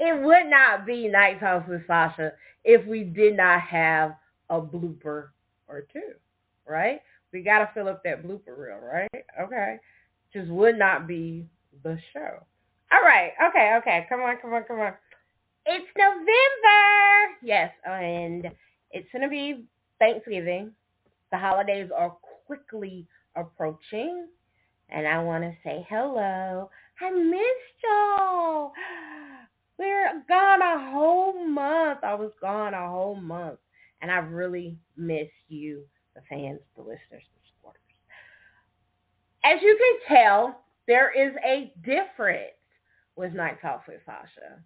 it would not be Night Talks with Sasha if we did not have a blooper or two, right? We got to fill up that blooper reel, right? Okay. Just would not be the show. All right. Okay. Come on. It's November. Yes, and it's going to be Thanksgiving. The holidays are quickly approaching, and I want to say hello. I missed y'all. We're gone a whole month. I was gone a whole month, and I really miss you, the fans, the listeners, the supporters. As you can tell, there is a difference with Night Talks with Sasha.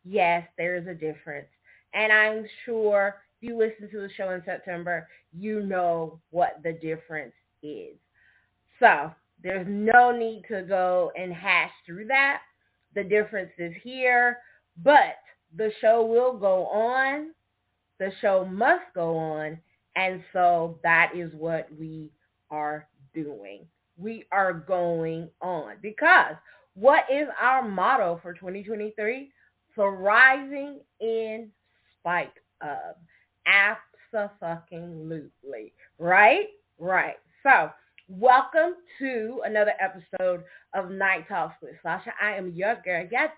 Yes, there is a difference. And I'm sure if you listen to the show in September, you know what the difference is. So there's no need to go and hash through that. The difference is here, but the show will go on. The show must go on. And so that is what we are doing. We are going on because what is our motto for 2023? Thriving in spite of. Abso-fucking-lutely. Right? Right. So, welcome to another episode of Night Talks with Sasha. I am your girl, Diva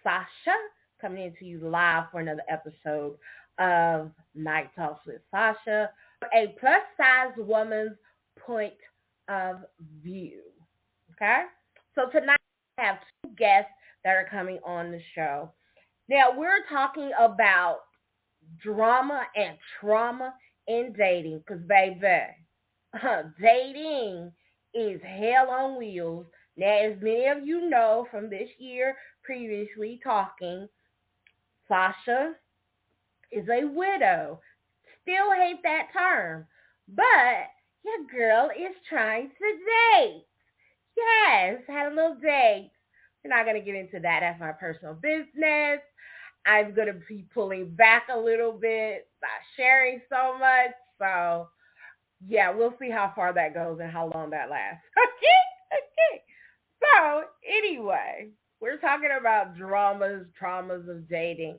Sasha, coming into you live for another episode of Night Talks with Sasha, a plus-size woman's point of view. Okay? So, tonight I have two guests that are coming on the show. Now, we're talking about drama and trauma in dating because, baby, dating is hell on wheels. Now, as many of you know from this year previously talking, Sasha is a widow. Still hate that term, but your girl is trying to date. Yes, had a little date. We're not going to get into that. That's my personal business. I'm going to be pulling back a little bit, not sharing so much. So, yeah, we'll see how far that goes and how long that lasts. Okay. So, anyway, we're talking about traumas of dating.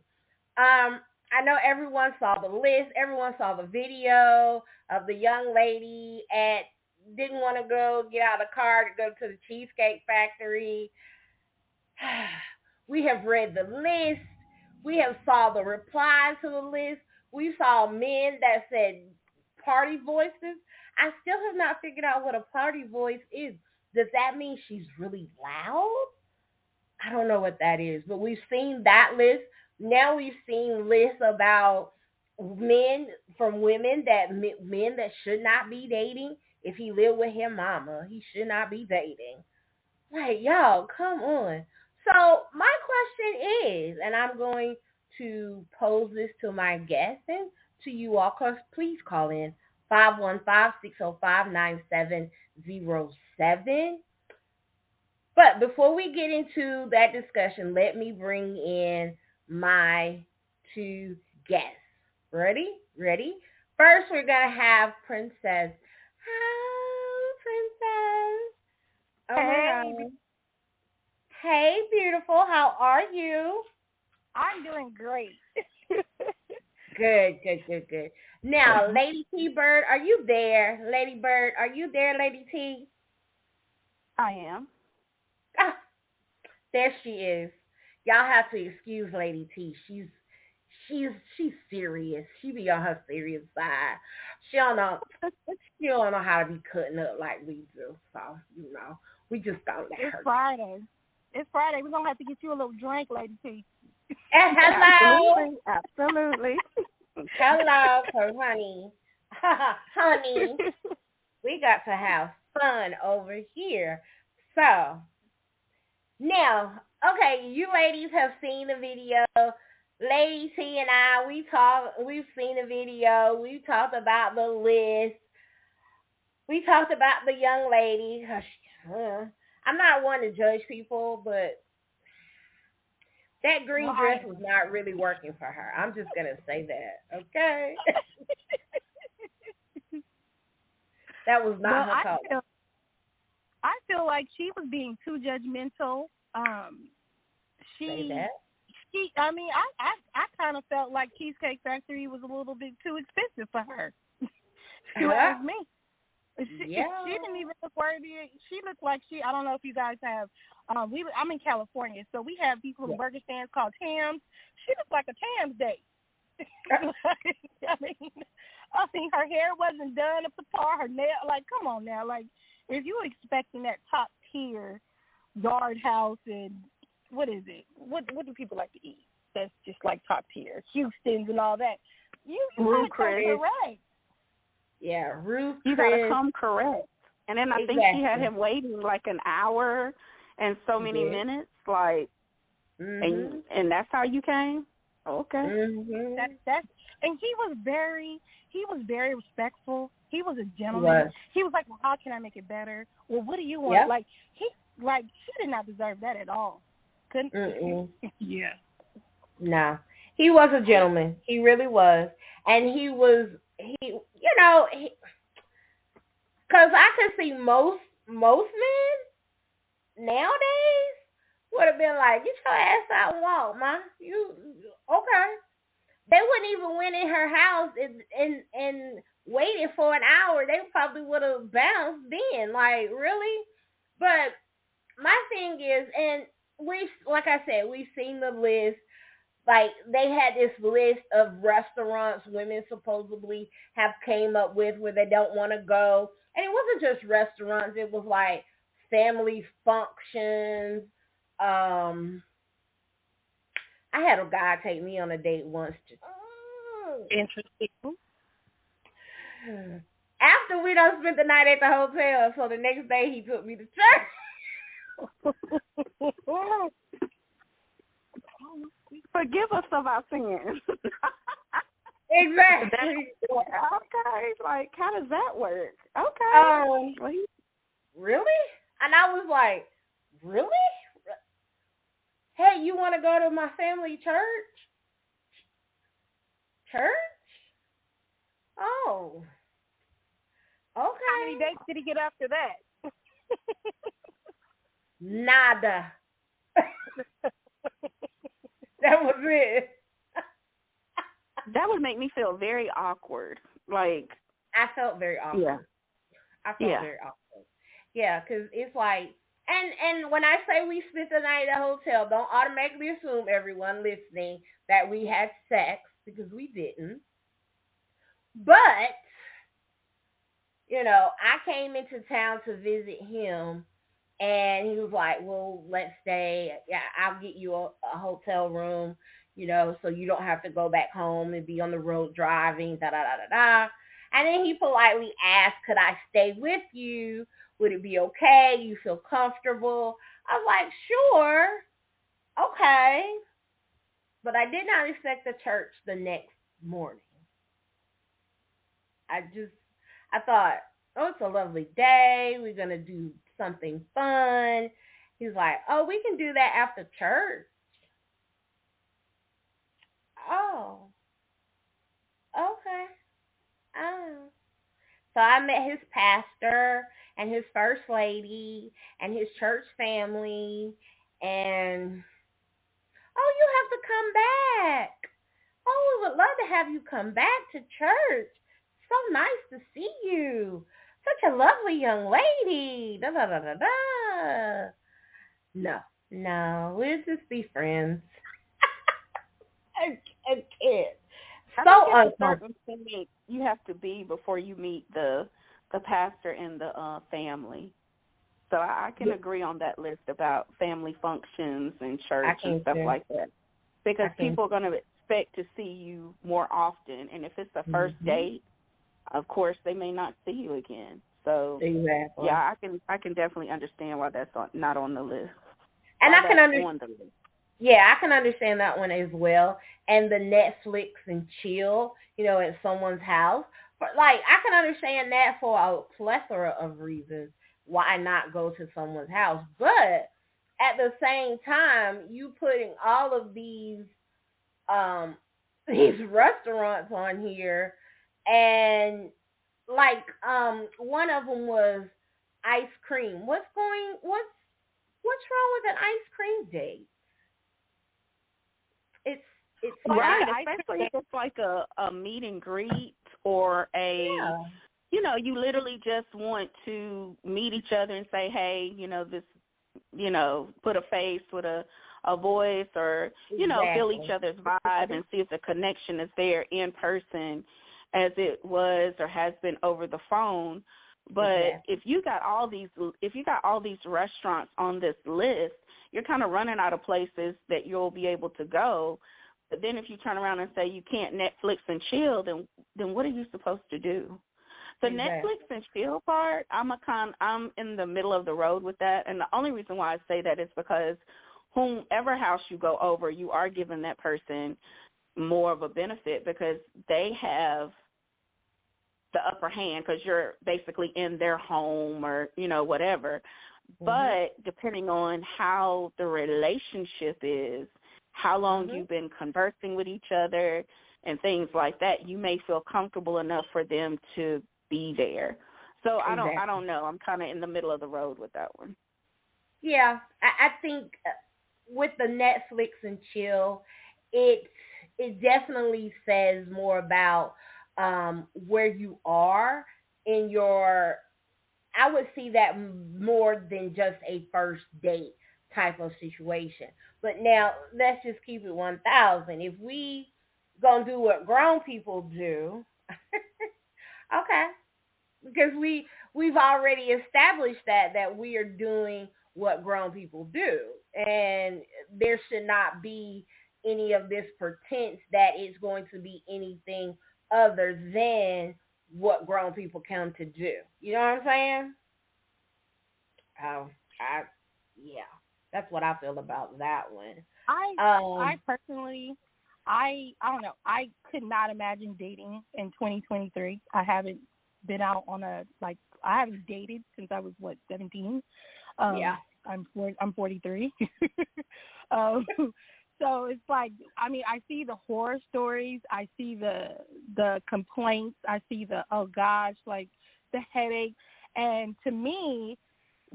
I know everyone saw the list. Everyone saw the video of the young lady didn't want to go get out of the car to go to the Cheesecake Factory. We have read the list. We have saw the replies to the list. We saw men that said party voices. I still have not figured out what a party voice is. Does that mean she's really loud? I don't know what that is, but we've seen that list. Now we've seen lists about men from women that men that should not be dating. If he lived with his mama, he should not be dating. Like, y'all, come on. So my question is, and I'm going to pose this to my guests and to you all, because please call in 515-605-9707. But before we get into that discussion, let me bring in my two guests. Ready? First, we're going to have Princess. Hi, Princess. Oh, hey. my God. Hey, beautiful. How are you? I'm doing great. Good. Now, Lady T Bird, are you there? Lady Bird, are you there, Lady T? I am. Ah, there she is. Y'all have to excuse Lady T. She's serious. She be on her serious side. She don't know how to be cutting up like we do. So, we just don't let her. It's Friday. We're going to have to get you a little drink, Lady T. Hello. Absolutely. Hello, honey. Honey, we got to have fun over here. So, now, okay, you ladies have seen the video. Lady T and I, we've seen the video. We talked about the list. We talked about the young lady. I'm not one to judge people, but that green dress was not really working for her. I'm just going to say that, okay? That was not her color. I feel like she was being too judgmental. Say she that. I mean, I kind of felt like Cheesecake Factory was a little bit too expensive for her. She Huh? was me. Yeah. She didn't even look worthy. She looked like I don't know if you guys have. I'm in California, so we have these little Yeah. burger stands called Tams. She looked like a Tams date. Her hair wasn't done up to par. Her nail, like, come on now, like, if you were expecting that top tier Yard House and what is it? What do people like to eat? That's just like top tier, Houston's and all that. You Ruth gotta come Chris. correct. Yeah, Ruth You Chris. gotta come correct. And then I think she had him waiting like an hour and so many minutes, like, and that's how you came. Okay. That's and he was very respectful. He was a gentleman. He was like, well, how can I make it better? Well, what do you want? Yep. Like she did not deserve that at all. Couldn't. Yeah. No, he was a gentleman. He really was, and because I could see most men nowadays would have been like, get your ass out and walk, ma. You okay? They wouldn't even went in her house and waited for an hour. They probably would have bounced then. Like, really? But my thing is, and like I said, we've seen the list. Like, they had this list of restaurants women supposedly have came up with where they don't want to go. And it wasn't just restaurants. It was like family functions. I had a guy take me on a date once. Interesting. After we done spent the night at the hotel, so the next day he took me to church. Forgive us of our sins. Exactly. Okay, like, how does that work? Okay. Really? And I was like, really? Hey, you want to go to my family church? Church? Oh. Okay. How many dates did he get after that? Nada. That was it. That would make me feel very awkward. Like, I felt very awkward. Yeah. I felt very awkward. Yeah, because it's like, and when I say we spent the night at a hotel, don't automatically assume, everyone listening, that we had sex, because we didn't. But, I came into town to visit him, and he was like, well, let's stay. Yeah, I'll get you a hotel room, so you don't have to go back home and be on the road driving, da-da-da-da-da. And then he politely asked, could I stay with you? Would it be okay? You feel comfortable? I was like, sure. Okay. But I did not expect the church the next morning. I thought, oh, it's a lovely day. We're going to do something fun. He's like, oh, we can do that after church. Oh, okay. Oh. So I met his pastor and his first lady and his church family, and oh, you have to come back. Oh, we would love to have you come back to church. So nice to see you. Such a lovely young lady. Da da da da da. No, we'll just be friends. I can't. So I think it's a certain stage you have to be before you meet the pastor and the family. So I can agree on that list about family functions and church and stuff like that. Because people are going to expect to see you more often. And if it's a first date, of course, they may not see you again. So, yeah, I can definitely understand why that's not on the list. And I can understand. Yeah, I can understand that one as well. And the Netflix and chill, at someone's house. But, like, I can understand that for a plethora of reasons. Why not go to someone's house? But at the same time, you putting all of these restaurants on here, and like one of them was ice cream. What's wrong with an ice cream date? Right, especially if it's like a meet and greet or you literally just want to meet each other and say, hey, this, put a face with a voice or, feel each other's vibe and see if the connection is there in person as it was or has been over the phone. But if you got all these restaurants on this list, you're kind of running out of places that you'll be able to go. But then if you turn around and say you can't Netflix and chill, then what are you supposed to do? The Netflix and chill part, I'm in the middle of the road with that. And the only reason why I say that is because whomever house you go over, you are giving that person more of a benefit because they have the upper hand because you're basically in their home or, whatever. But depending on how the relationship is, how long you've been conversing with each other and things like that, you may feel comfortable enough for them to be there. So I don't know. I'm kind of in the middle of the road with that one. Yeah, I think with the Netflix and chill, it definitely says more about where you are in your. I would see that more than just a first date type of situation. But now let's just keep it 1,000. If we gonna do what grown people do, okay, because we've already established that we are doing what grown people do, and there should not be any of this pretense that it's going to be anything other than what grown people come to do. You know what I'm saying? That's what I feel about that one. I personally, I don't know. I could not imagine dating in 2023. I haven't been out on I haven't dated since I was 17. I'm 43. So it's like, I mean, I see the horror stories, I see the complaints, I see the, oh gosh, like the headache. And to me,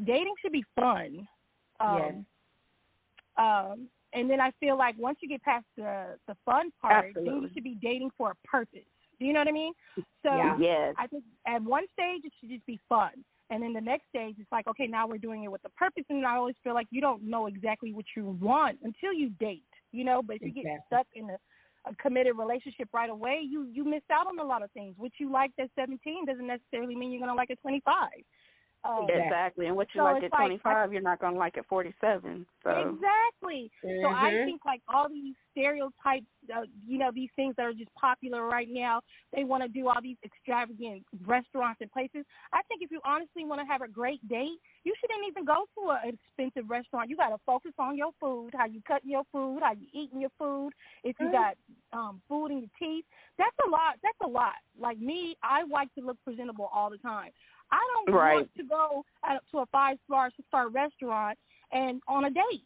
dating should be fun. And then I feel like once you get past the fun part, then you should be dating for a purpose. Do you know what I mean? So I think at one stage it should just be fun. And then the next stage, it's like, okay, now we're doing it with a purpose. And I always feel like you don't know exactly what you want until you date, But if you get stuck in a committed relationship right away, you miss out on a lot of things. What you liked at 17 doesn't necessarily mean you're going to like at 25. Exactly. And what you like at 25, you're not going to like at 47. So. Exactly. So I think like all these stereotypes, these things that are just popular right now, they want to do all these extravagant restaurants and places. I think if you honestly want to have a great date, you shouldn't even go to an expensive restaurant. You got to focus on your food, how you cutting your food, how you eating your food. If you got food in your teeth, that's a lot. That's a lot. Like me, I like to look presentable all the time. I don't want to go to a 5-star restaurant and on a date.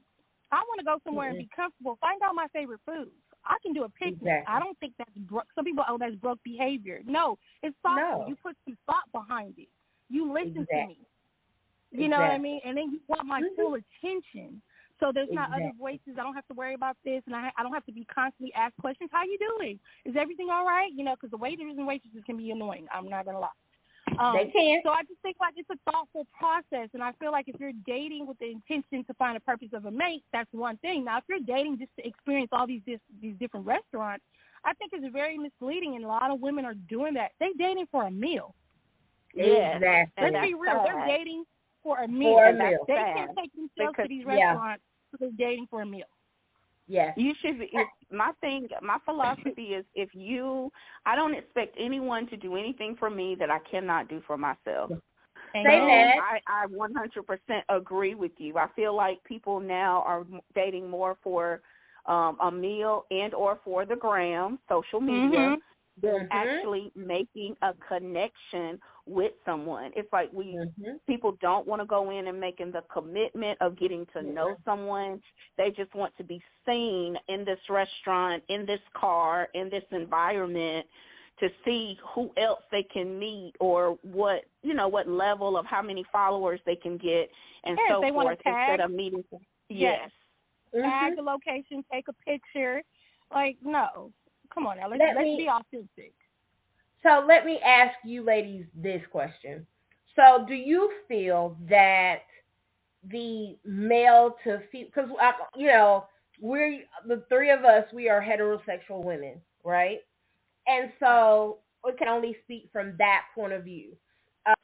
I want to go somewhere and be comfortable, find out my favorite foods. I can do a picnic. Exactly. I don't think that's broke. Some people, that's broke behavior. No, it's thoughtful. You put some thought behind it. You listen to me. You know what I mean? And then you want my full attention. So there's not other voices. I don't have to worry about this, and I don't have to be constantly asked questions. How you doing? Is everything all right? Because the waiters and waitresses can be annoying. I'm not going to lie. They can. So I just think like it's a thoughtful process, and I feel like if you're dating with the intention to find a purpose of a mate, that's one thing. Now, if you're dating just to experience all these different restaurants, I think it's very misleading, and a lot of women are doing that. They're dating for a meal. Exactly. Let's be real. They're dating for a meal. They can't take themselves to these restaurants, so they're dating for a meal. Yes. You should be. My philosophy is I don't expect anyone to do anything for me that I cannot do for myself. I 100% agree with you. I feel like people now are dating more for a meal and or for the gram, social media, than actually making a connection with someone. It's like people don't want to go in and making the commitment of getting to know someone. They just want to be seen in this restaurant, in this car, in this environment to see who else they can meet or what level of how many followers they can get and so forth instead of meeting. Tag the location, take a picture. Like, no. Come on now. Let's be authentic. So let me ask you ladies this question. So do you feel that the male to female, because we're the three of us, we are heterosexual women, right? And so we can only speak from that point of view.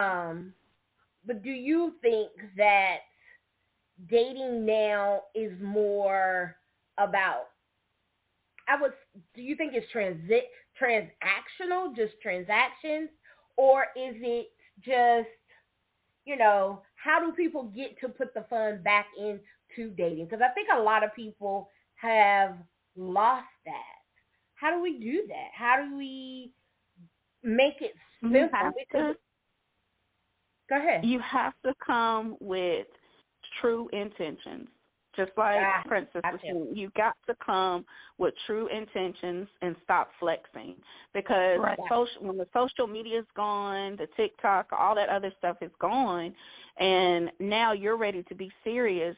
Um, but do you think that dating now is more about, I would, do you think it's transactional, just transactions, or is it just, how do people get to put the fun back into dating? Because I think a lot of people have lost that. How do we do that? How do we make it simple? Go ahead. You have to come with true intentions. Just like Princess was saying, you got to come with true intentions and stop flexing. Because when the social media is gone, the TikTok, all that other stuff is gone, and now you're ready to be serious.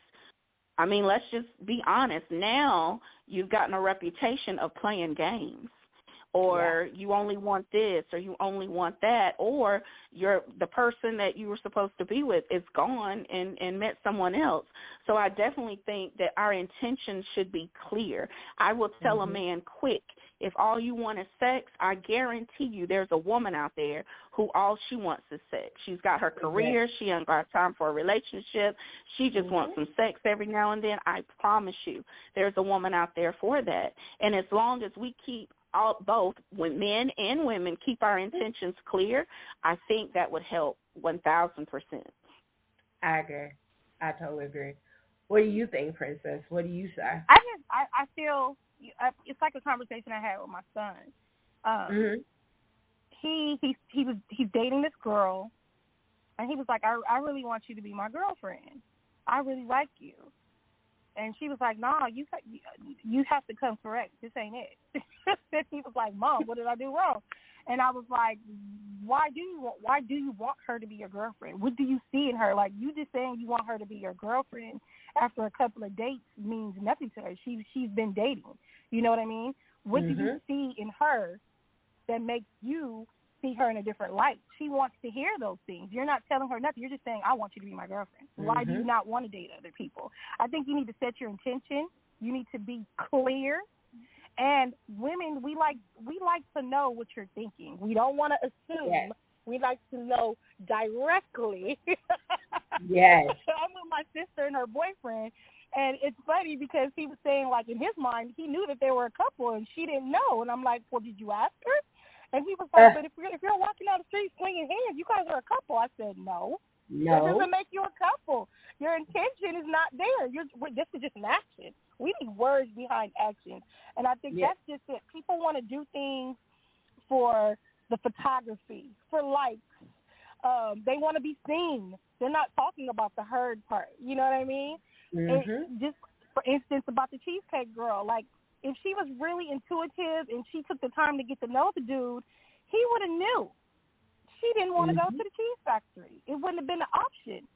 I mean, let's just be honest. Now you've gotten a reputation of playing games. Or you only want this, or you only want that, or the person that you were supposed to be with is gone and met someone else. So I definitely think that our intentions should be clear. I will tell a man quick, if all you want is sex, I guarantee you there's a woman out there who all she wants is sex. She's got her career. She ain't got time for a relationship. She just wants some sex every now and then. I promise you there's a woman out there for that. And as long as we keep both when men and women keep our intentions clear, I think that would help 1,000%. I agree. I totally agree. What do you think, Princess? What do you say? I feel it's like a conversation I had with my son. He's dating this girl, and he was like, I really want you to be my girlfriend. I really like you. And she was like, "Nah, you have to come correct. This ain't it." And he was like, "Mom, what did I do wrong?" And I was like, "Why do you want her to be your girlfriend? What do you see in her? Like, you just saying you want her to be your girlfriend after a couple of dates means nothing to her. She's been dating. You know what I mean? What do you see in her that makes you see her in a different light? She wants to hear those things. You're not telling her nothing. You're just saying, I want you to be my girlfriend. Why do you not want to date other people? I think you need to set your intention. You need to be clear. And women, we like to know what you're thinking. We don't want to assume. Yes. We like to know directly. Yes. I'm with my sister and her boyfriend, and it's funny because he was saying, like, in his mind, he knew that they were a couple, and she didn't know. And I'm like, well, did you ask her? And he was like, but if you're walking down the street swinging hands, you guys are a couple. I said, no. That doesn't make you a couple. Your intention is not there. This is just an action. We need words behind actions. And I think that's just it. People want to do things for the photography, for likes. They want to be seen. They're not talking about the herd part. You know what I mean? Just, for instance, about the Cheesecake Girl, like, if she was really intuitive and she took the time to get to know the dude, he would have knew. She didn't want to go to the cheese factory. It wouldn't have been an option.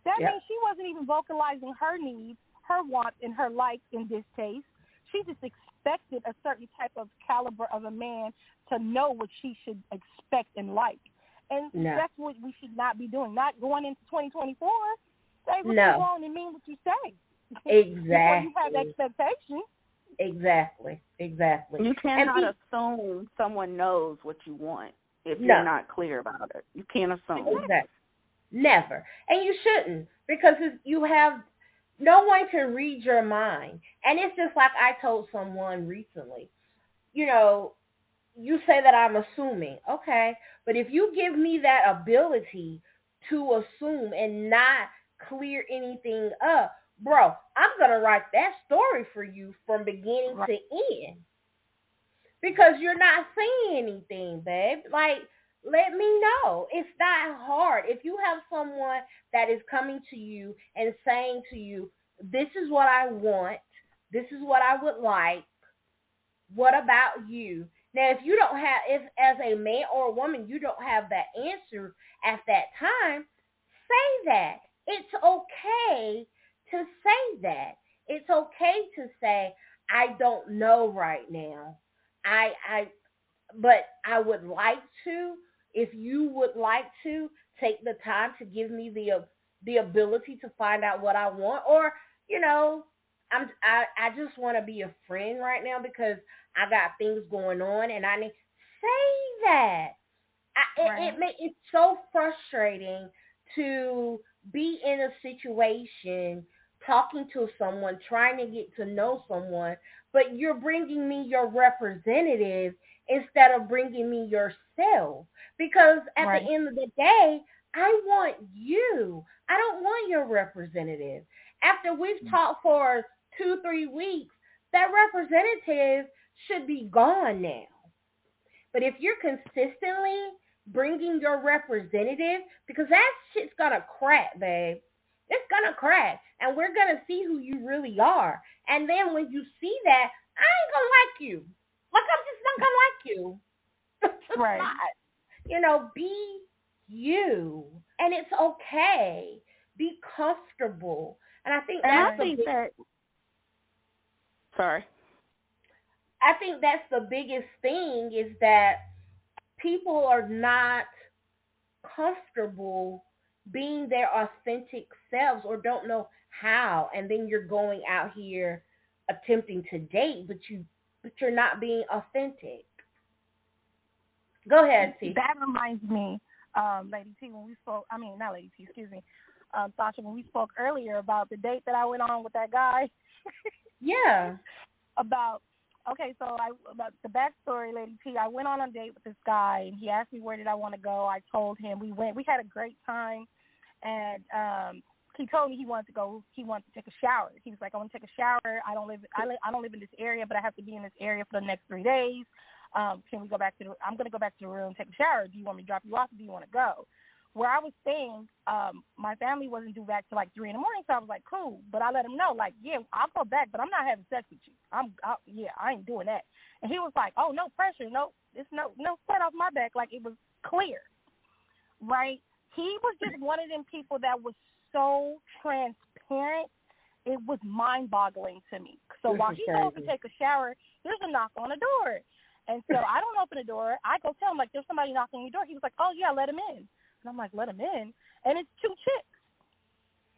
That means she wasn't even vocalizing her needs, her wants, and her likes and distaste. She just expected a certain type of caliber of a man to know what she should expect and like. And that's what we should not be doing. Not going into 2024. Say what you want and mean what you say. Exactly. Before you have expectations. Exactly. You cannot assume someone knows what you want if you're not clear about it. You can't assume. Exactly. Never. And you shouldn't, because you have no one can read your mind. And it's just like I told someone recently, you say that I'm assuming. Okay. But if you give me that ability to assume and not clear anything up, bro, I'm going to write that story for you from beginning to end. Because you're not saying anything, babe. Like, let me know. It's not hard. If you have someone that is coming to you and saying to you, this is what I want, this is what I would like, what about you? Now, if you don't have, if as a man or a woman, you don't have that answer at that time, say that. It's okay to say that. It's okay to say, I don't know right now. I but I would like to, if you would like to take the time to give me the ability to find out what I want, or you know, I just want to be a friend right now because I got things going on, and I need say that. Right. It's so frustrating to be in a situation talking to someone, trying to get to know someone, but you're bringing me your representative instead of bringing me yourself. Because at the Right. end of the day, I want you. I don't want your representative. After we've talked for 2, 3 weeks, that representative should be gone now. But if you're consistently bringing your representative, because that shit's gonna crack, babe. It's gonna crack, and we're gonna see who you really are. And then when you see that, I ain't gonna like you. Like I'm just not gonna like you. Just Right. not. Be you, and it's okay. Be comfortable, and I think And I that's Right. the think big. that, sorry. I think that's the biggest thing is that people are not comfortable being their authentic selves or don't know how, and then you're going out here attempting to date, but you're not being authentic. Go ahead, T. That reminds me, Lady T, when we spoke, I mean, not Lady T, excuse me, Sasha, when we spoke earlier about the date that I went on with that guy, Yeah. about, okay, so about the backstory, Lady T, I went on a date with this guy, and he asked me where did I want to go. I told him we had a great time, and he told me he wanted to take a shower. He was like, I want to take a shower. I don't live in this area, but I have to be in this area for the next 3 days. Can we go back I'm going to go back to the room, take a shower. Do you want me to drop you off, or do you want to go? Where I was staying, my family wasn't due back till like 3 in the morning, so I was like, cool. But I let him know, like, yeah, I'll go back, but I'm not having sex with you. I ain't doing that. And he was like, oh, no pressure, it's no sweat off my back. Like, it was clear, right? He was just one of them people that was so transparent. It was mind-boggling to me. So This while is he goes to crazy. take a shower, there's a knock on the door. And so I don't open the door. I go tell him, like, there's somebody knocking on your door. He was like, oh, yeah, let him in. And I'm like, let him in? And it's 2 chicks.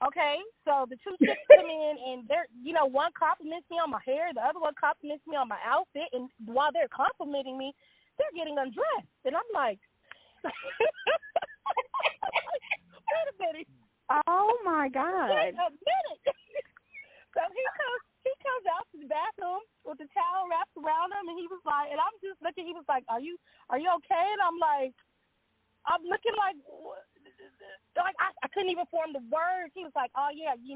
Okay? So the 2 chicks come in, and they're, one compliments me on my hair. The other one compliments me on my outfit. And while they're complimenting me, they're getting undressed. And I'm like, wait a minute. Oh, my God. Wait a minute. So he comes out to the bathroom with the towel wrapped around him, and he was like, and I'm just looking. He was like, "Are you okay?" And I'm looking like I couldn't even form the words. He was like, "Oh yeah, He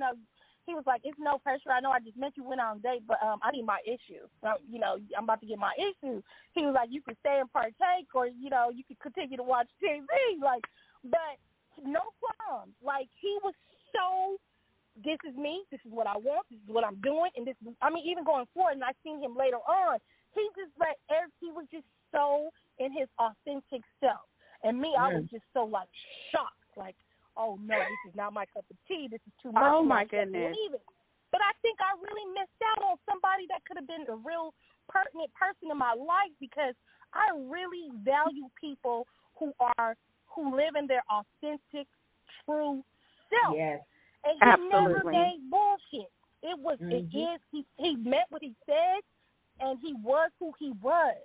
was like, "It's no pressure. I know I just met you, went on a date, but I need my issue. So, I'm about to get my issue." He was like, "You can stay and partake, or you can continue to watch TV." Like, but no qualms. Like, he was so. This is me. This is what I want. This is what I'm doing. And even going forward, and I seen him later on, he was just so in his authentic self. And me, I was just so, like, shocked. Like, oh, no, this is not my cup of tea. This is too much. Oh, my goodness. But I think I really missed out on somebody that could have been a real pertinent person in my life, because I really value people who live in their authentic, true self. Yes. And he never Absolutely. gave bullshit. It was, It is, he meant what he said, and he was who he was.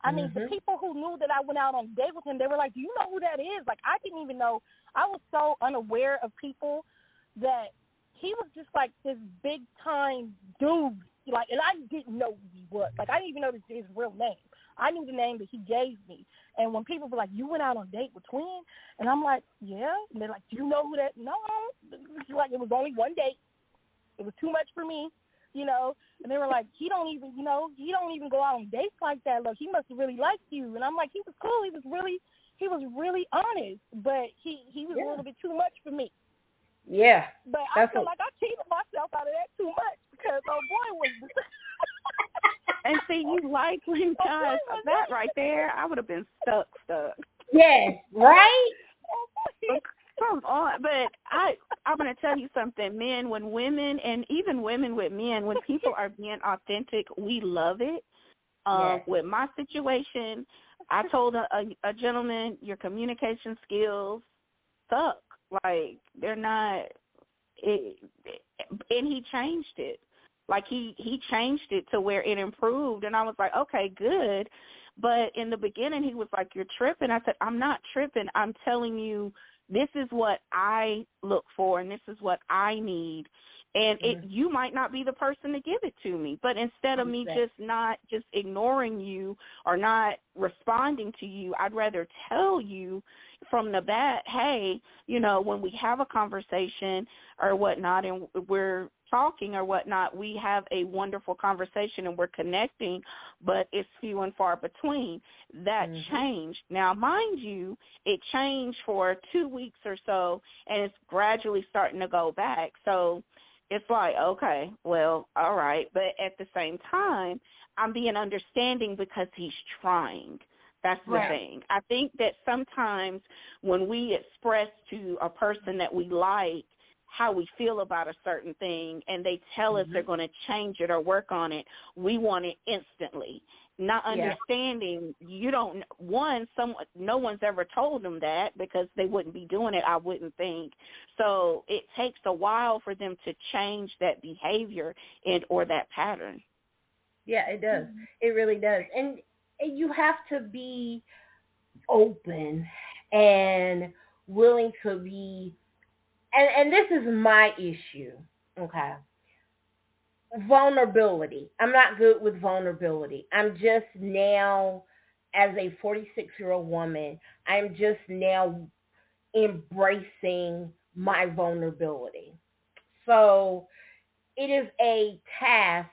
I mean, the people who knew that I went out on a date with him, they were like, do you know who that is? Like, I didn't even know. I was so unaware of people that he was just like this big-time dude. Like, and I didn't know who he was. Like, I didn't even know his real name. I knew the name that he gave me. And when people were like, you went out on a date with Twin? And I'm like, yeah. And they're like, do you know who that? No. It's like, it was only one date. It was too much for me, And they were like, he don't even go out on dates like that. Look, he must have really liked you. And I'm like, he was cool. He was really honest. But he was a little bit too much for me. Yeah. But I feel like I cheated myself out of that too much, because boy was. And see, you likely guys that right there, I would have been stuck. Yes, right? Come on, but I I'm going to tell you something. Men, when women, and even women with men, when people are being authentic, we love it. Yes. With my situation, I told a gentleman, your communication skills suck. Like, they're not, and he changed it. Like, he changed it to where it improved, and I was like, okay, good. But in the beginning, he was like, you're tripping. I said, I'm not tripping. I'm telling you, this is what I look for, and this is what I need. And you might not be the person to give it to me, but instead of me just ignoring you or not responding to you, I'd rather tell you from the bat, hey, you know, when we have a conversation or whatnot and we're talking or whatnot, we have a wonderful conversation and we're connecting, but it's few and far between. That changed. Now, mind you, it changed for 2 weeks or so, and it's gradually starting to go back. So it's like, okay, well, all right. But at the same time, I'm being understanding because he's trying. That's the thing. I think that sometimes when we express to a person that we like how we feel about a certain thing and they tell us they're going to change it or work on it, we want it instantly. Not understanding, you don't, no one's ever told them that because they wouldn't be doing it, I wouldn't think. So it takes a while for them to change that behavior or that pattern. Yeah, it does. It really does. And you have to be open and willing to be, and this is my issue, okay? Vulnerability. I'm not good with vulnerability. I'm just now, as a 46-year-old woman, I'm just now embracing my vulnerability. So it is a task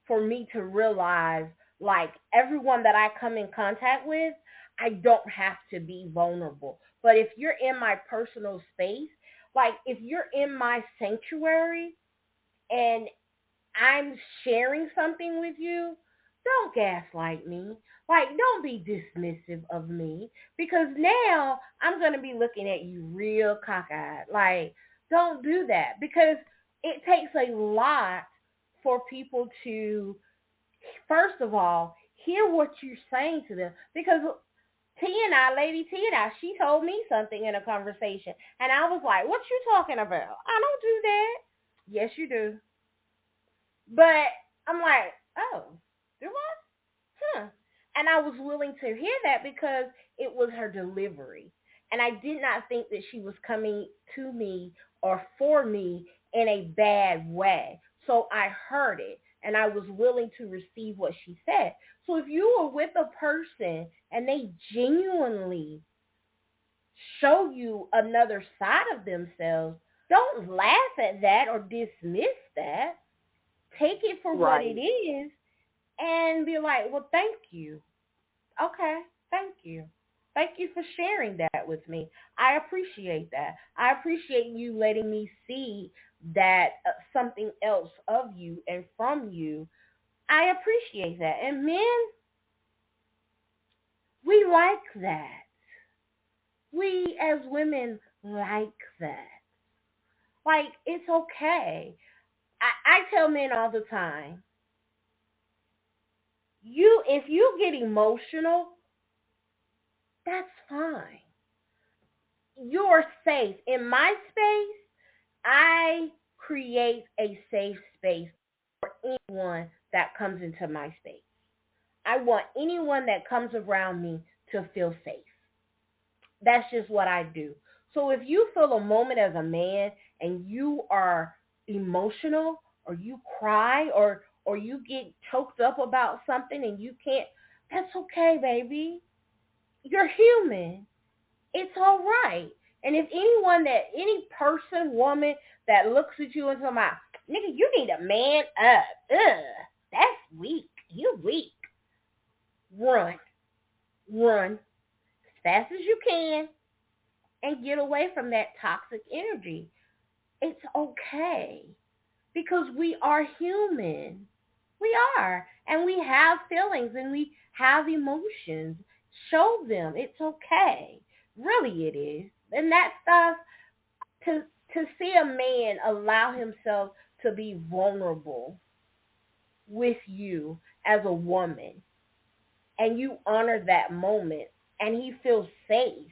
for me to realize, like, everyone that I come in contact with, I don't have to be vulnerable. But if you're in my personal space, like if you're in my sanctuary and I'm sharing something with you, don't gaslight me. Like, don't be dismissive of me because now I'm going to be looking at you real cockeyed. Like, don't do that because it takes a lot for people to, first of all, hear what you're saying to them. Because Lady T and I, she told me something in a conversation, and I was like, what you talking about? I don't do that. Yes, you do. But I'm like, oh, do I? Huh. And I was willing to hear that because it was her delivery. And I did not think that she was coming to me or for me in a bad way. So I heard it and I was willing to receive what she said. So if you are with a person and they genuinely show you another side of themselves, don't laugh at that or dismiss that. Take it for what it is and be like, well, thank you. Okay, thank you. Thank you for sharing that with me. I appreciate that. I appreciate you letting me see that something else of you and from you. I appreciate that. And men, we like that. We as women like that. Like, it's okay. I tell men all the time, if you get emotional, that's fine. You're safe. In my space, I create a safe space for anyone that comes into my space. I want anyone that comes around me to feel safe. That's just what I do. So if you feel a moment as a man and you are emotional or you cry or you get choked up about something and you can't, that's okay, baby. You're human. It's all right. And if any person, woman that looks at you and says, nigga, you need to man up. Ugh, that's weak. You weak. Run. Run as fast as you can and get away from that toxic energy. It's okay because we are human. We are. And we have feelings and we have emotions. Show them. It's okay. Really, it is. And that stuff, to see a man allow himself to be vulnerable with you as a woman, and you honor that moment, and he feels safe,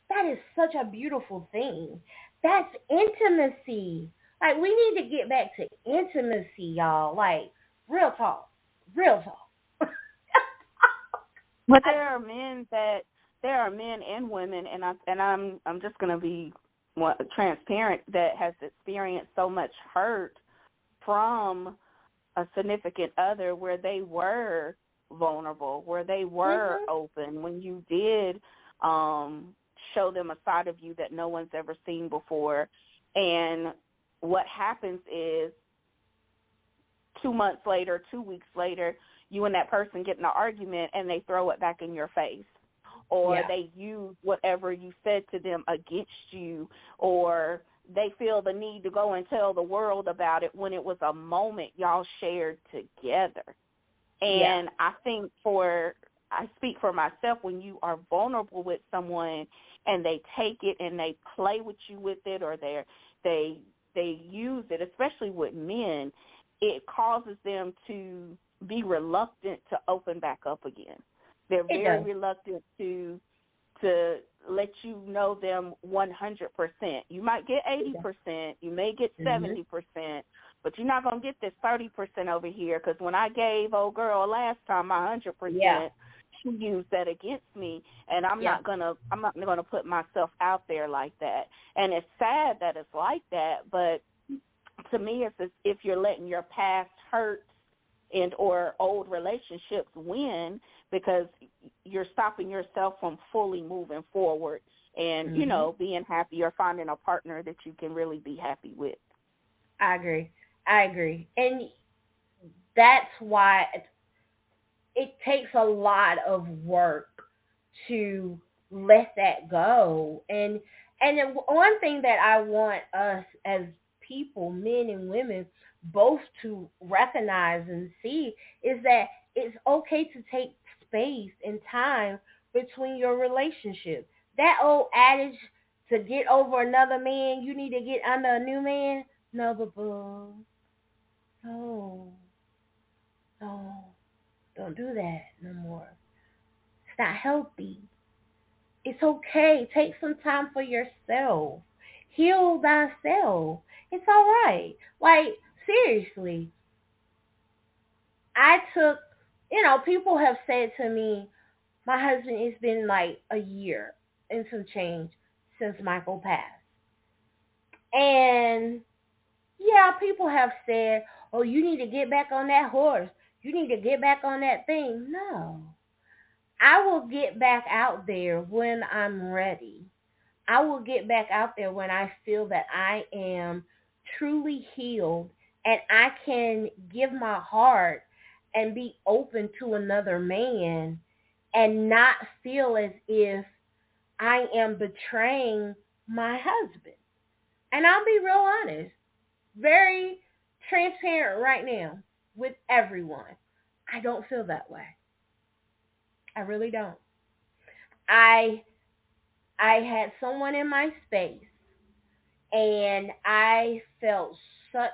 that is such a beautiful thing. That's intimacy. Like, we need to get back to intimacy, y'all. Like, real talk. Real talk. But there are men and women, and I'm just gonna be transparent, that has experienced so much hurt from a significant other where they were vulnerable, where they were open, when you did show them a side of you that no one's ever seen before. And what happens is 2 months later, 2 weeks later, you and that person get in an argument and they throw it back in your face. Or they use whatever you said to them against you, or they feel the need to go and tell the world about it when it was a moment y'all shared together. And I think I speak for myself, when you are vulnerable with someone and they take it and they play with you with it, or they use it, especially with men, it causes them to be reluctant to open back up again. They're very reluctant to let you know them 100%. You might get 80%, you may get 70%, but you're not going to get this 30% over here, because when I gave old girl last time my 100%, she used that against me, and I'm not gonna put myself out there like that. And it's sad that it's like that, but to me, it's as if you're letting your past hurts and or old relationships win, because you're stopping yourself from fully moving forward and, you know, being happy or finding a partner that you can really be happy with. I agree. And that's why it takes a lot of work to let that go. And one thing that I want us as people, men and women, both to recognize and see is that it's okay to take space and time between your relationship. That old adage, to get over another man, you need to get under a new man. No, boo. No. Don't do that no more. It's not healthy. It's okay. Take some time for yourself. Heal thyself. It's all right. Like, seriously, people have said to me, my husband, it's been like a year and some change since Michael passed. And people have said, oh, you need to get back on that horse. You need to get back on that thing. No. I will get back out there when I'm ready. I will get back out there when I feel that I am truly healed and I can give my heart and be open to another man and not feel as if I am betraying my husband. And I'll be real honest, very transparent right now with everyone. I don't feel that way. I really don't. I had someone in my space, and I felt such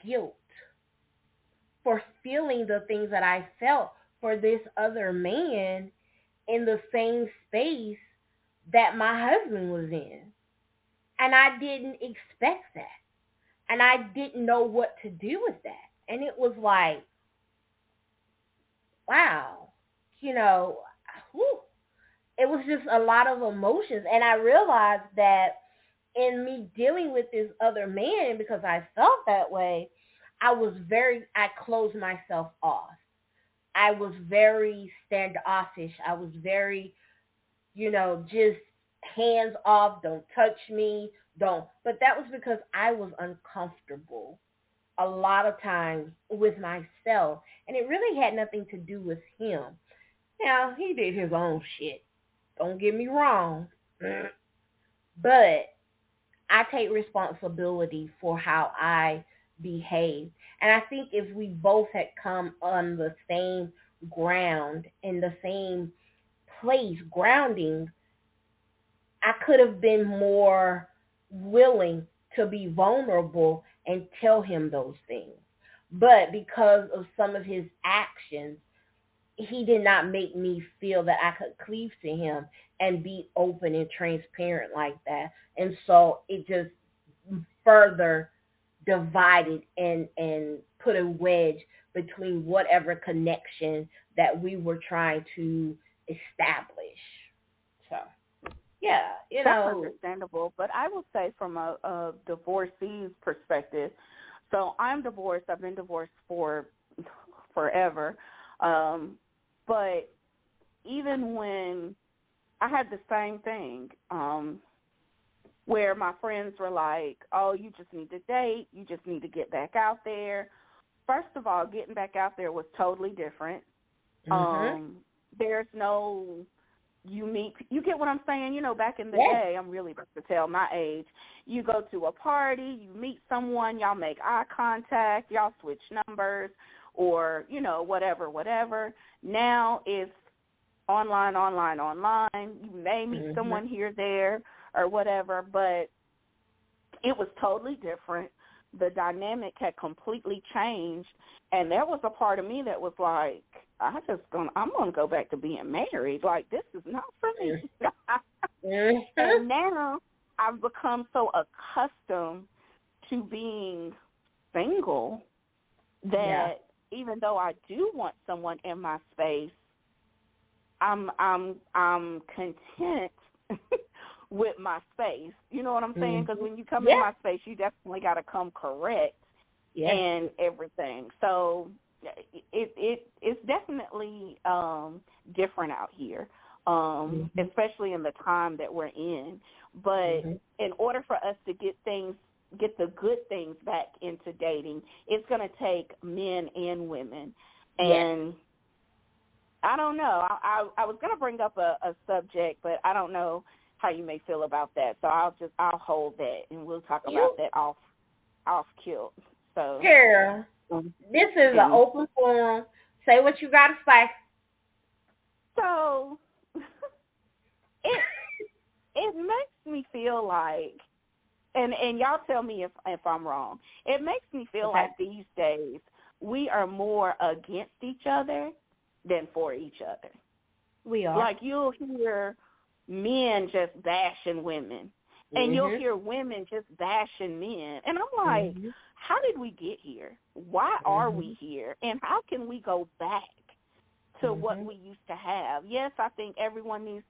guilt for feeling the things that I felt for this other man in the same space that my husband was in. And I didn't expect that. And I didn't know what to do with that. And it was like, wow, it was just a lot of emotions. And I realized that in me dealing with this other man, because I felt that way, I closed myself off. I was very standoffish. I was very, just hands off, don't touch me, don't. But that was because I was uncomfortable a lot of times with myself. And it really had nothing to do with him. Now, he did his own shit. Don't get me wrong. But I take responsibility for how I behave. And I think if we both had come on the same ground, in the same place, grounding, I could have been more willing to be vulnerable and tell him those things. But because of some of his actions, he did not make me feel that I could cleave to him and be open and transparent like that. And so it just further divided and put a wedge between whatever connection that we were trying to establish. So, yeah, That's understandable, but I will say from a divorcee's perspective, so I'm divorced. I've been divorced for forever. But even when I had the same thing, where my friends were like, oh, you just need to date, you just need to get back out there. First of all, getting back out there was totally different. There's no, you get what I'm saying? You know, back in the day, I'm really about to tell my age, you go to a party, you meet someone, y'all make eye contact, y'all switch numbers, or, you know, whatever. Now it's online. You may meet someone here, there, or whatever, but it was totally different. The dynamic had completely changed, and there was a part of me that was like, I'm going to go back to being married. Like, this is not for me. And now I've become so accustomed to being single that even though I do want someone in my space, I'm content with my space. You know what I'm saying? Because when you come in my space, you definitely got to come correct and everything. So it's definitely different out here, especially in the time that we're in. But in order for us to get the good things back into dating, it's going to take men and women. And I don't know. I was going to bring up a subject, but I don't know how you may feel about that. So I'll hold that, and we'll talk about that off kilt. So, Girl, this is an open forum. Say what you got to say. So it makes me feel like, and y'all tell me if I'm wrong, it makes me feel like these days we are more against each other than for each other. We are. Like, you'll hear men just bashing women, and you'll hear women just bashing men. And I'm like, how did we get here? Why are we here? And how can we go back to what we used to have? Yes, I think everyone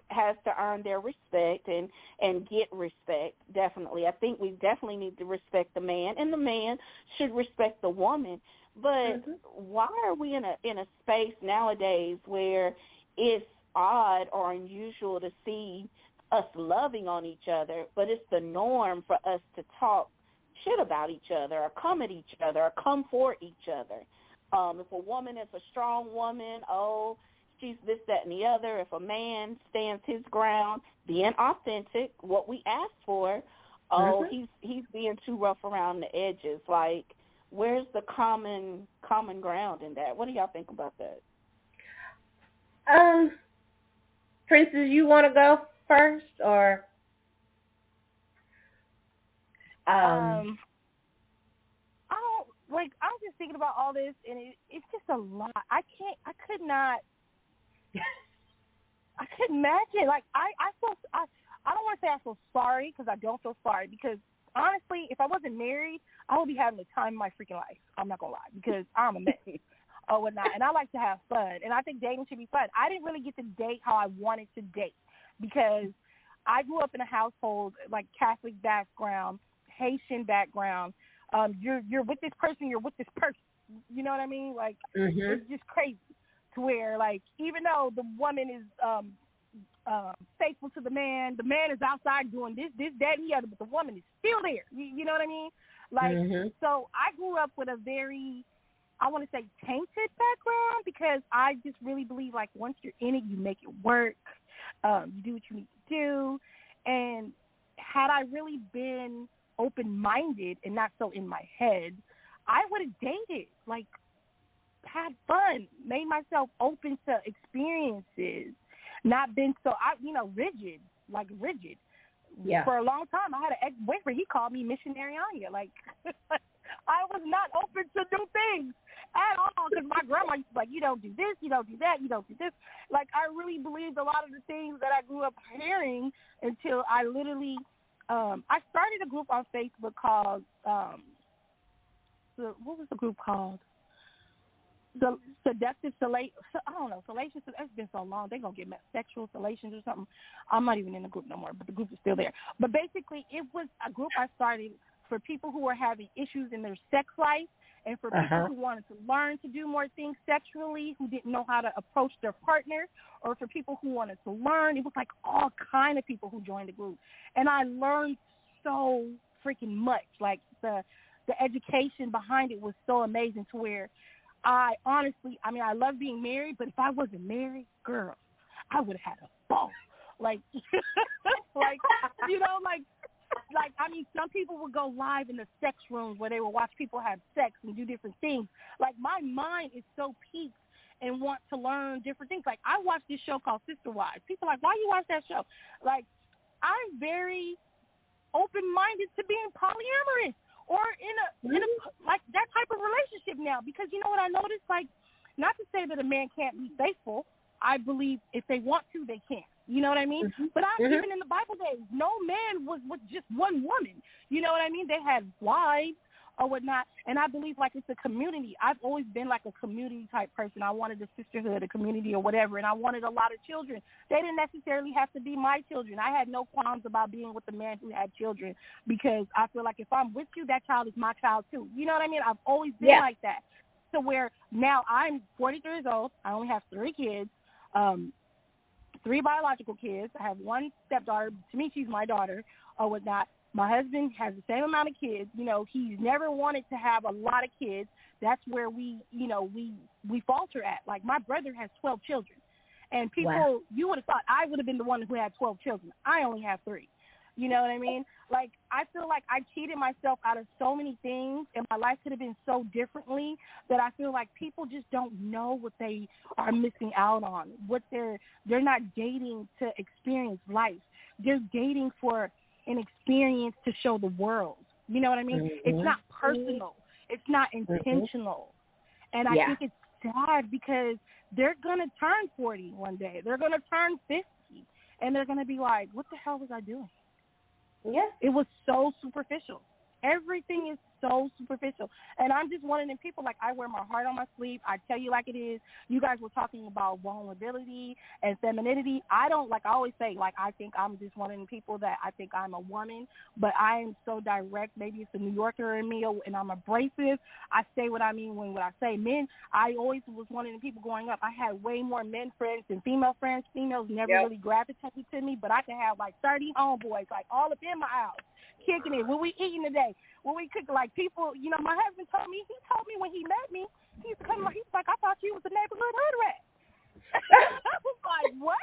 has to earn their respect and get respect, definitely. I think we definitely need to respect the man, and the man should respect the woman. But why are we in a space nowadays where it's odd or unusual to see us loving on each other, but it's the norm for us to talk shit about each other or come at each other or come for each other? If a woman is a strong woman, she's this, that, and the other. If a man stands his ground, being authentic, what we ask for, he's being too rough around the edges. Like, where's the common ground in that? What do y'all think about that? Princess, you want to go first, or? I was just thinking about all this, and it's just a lot. I couldn't imagine. Like, I don't want to say I feel sorry, because I don't feel sorry, because honestly, if I wasn't married, I would be having the time of my freaking life. I'm not going to lie, because I'm a mess. Or whatnot, and I like to have fun, and I think dating should be fun. I didn't really get to date how I wanted to date, because I grew up in a household, like, Catholic background, Haitian background. You're with this person, you're with this person. You know what I mean? Like, it's just crazy to where, like, even though the woman is faithful to the man is outside doing this, that, and the other, but the woman is still there. You know what I mean? Like, so I grew up with a very, I want to say, tainted background, because I just really believe, like, once you're in it, you make it work. You do what you need to do. And had I really been open-minded and not so in my head, I would have dated, like, had fun, made myself open to experiences, not been so, rigid. like rigid. Yeah. For a long time, I had an ex-boyfriend. He called me Missionary Anya. Like, I was not open to new things at all because my grandma used to be like, you don't do this, you don't do that, you don't do this. Like, I really believed a lot of the things that I grew up hearing until I literally, I started a group on Facebook called, what was the group called? The seductive, I don't know, salacious. It's been so long. They're going to get sexual salations or something. I'm not even in the group no more, but the group is still there. But basically, it was a group I started for people who were having issues in their sex life and for people who wanted to learn to do more things sexually, who didn't know how to approach their partner, or for people who wanted to learn. It was like all kind of people who joined the group. And I learned so freaking much. Like, the education behind it was so amazing to where I honestly, I love being married, but if I wasn't married, girl, I would have had a ball. Like, some people would go live in the sex rooms where they would watch people have sex and do different things. Like, my mind is so peaked and want to learn different things. Like, I watched this show called Sister Wives. People are like, why you watch that show? Like, I'm very open-minded to being polyamorous. Or in a like that type of relationship now, because you know what I noticed? Like, not to say that a man can't be faithful. I believe if they want to, they can. You know what I mean? But even in the Bible days, no man was with just one woman. You know what I mean? They had wives or whatnot, and I believe like it's a community. I've always been like a community type person. I wanted a sisterhood, a community, or whatever, and I wanted a lot of children. They didn't necessarily have to be my children. I had no qualms about being with a man who had children because I feel like if I'm with you, that child is my child too. You know what I mean? I've always been like that. To where now I'm 43 years old. I only have 3 kids, 3 biological kids. I have 1 stepdaughter. To me, she's my daughter or whatnot. My husband has the same amount of kids. You know, he's never wanted to have a lot of kids. That's where we falter at. Like, my brother has 12 children. And people, you would have thought I would have been the one who had 12 children. I only have 3. You know what I mean? Like, I feel like I cheated myself out of so many things, and my life could have been so differently that I feel like people just don't know what they are missing out on. They're not dating to experience life. They're dating for an experience to show the world. You know what I mean? It's not personal. It's not intentional. And I think it's sad because they're going to turn 40 one day. They're going to turn 50. And they're going to be like, what the hell was I doing? Yeah. It was so superficial. Everything is so superficial. And I'm just one of them people, like, I wear my heart on my sleeve. I tell you like it is. You guys were talking about vulnerability and femininity. I don't, like I always say, like, I think I'm just one of them people that I think I'm a woman, but I am so direct. Maybe it's the New Yorker in me, and I'm abrasive. I say what I mean when what I say. Men, I always was one of them people growing up. I had way more men friends than female friends. Females never really gravitated to me, but I can have, like, 30 homeboys, like, all up in my house, kicking it. What we eating today? When we cook, like, people, you know, my husband told me when he met me, he's like, I thought you was a neighborhood hood rat. I was like, what?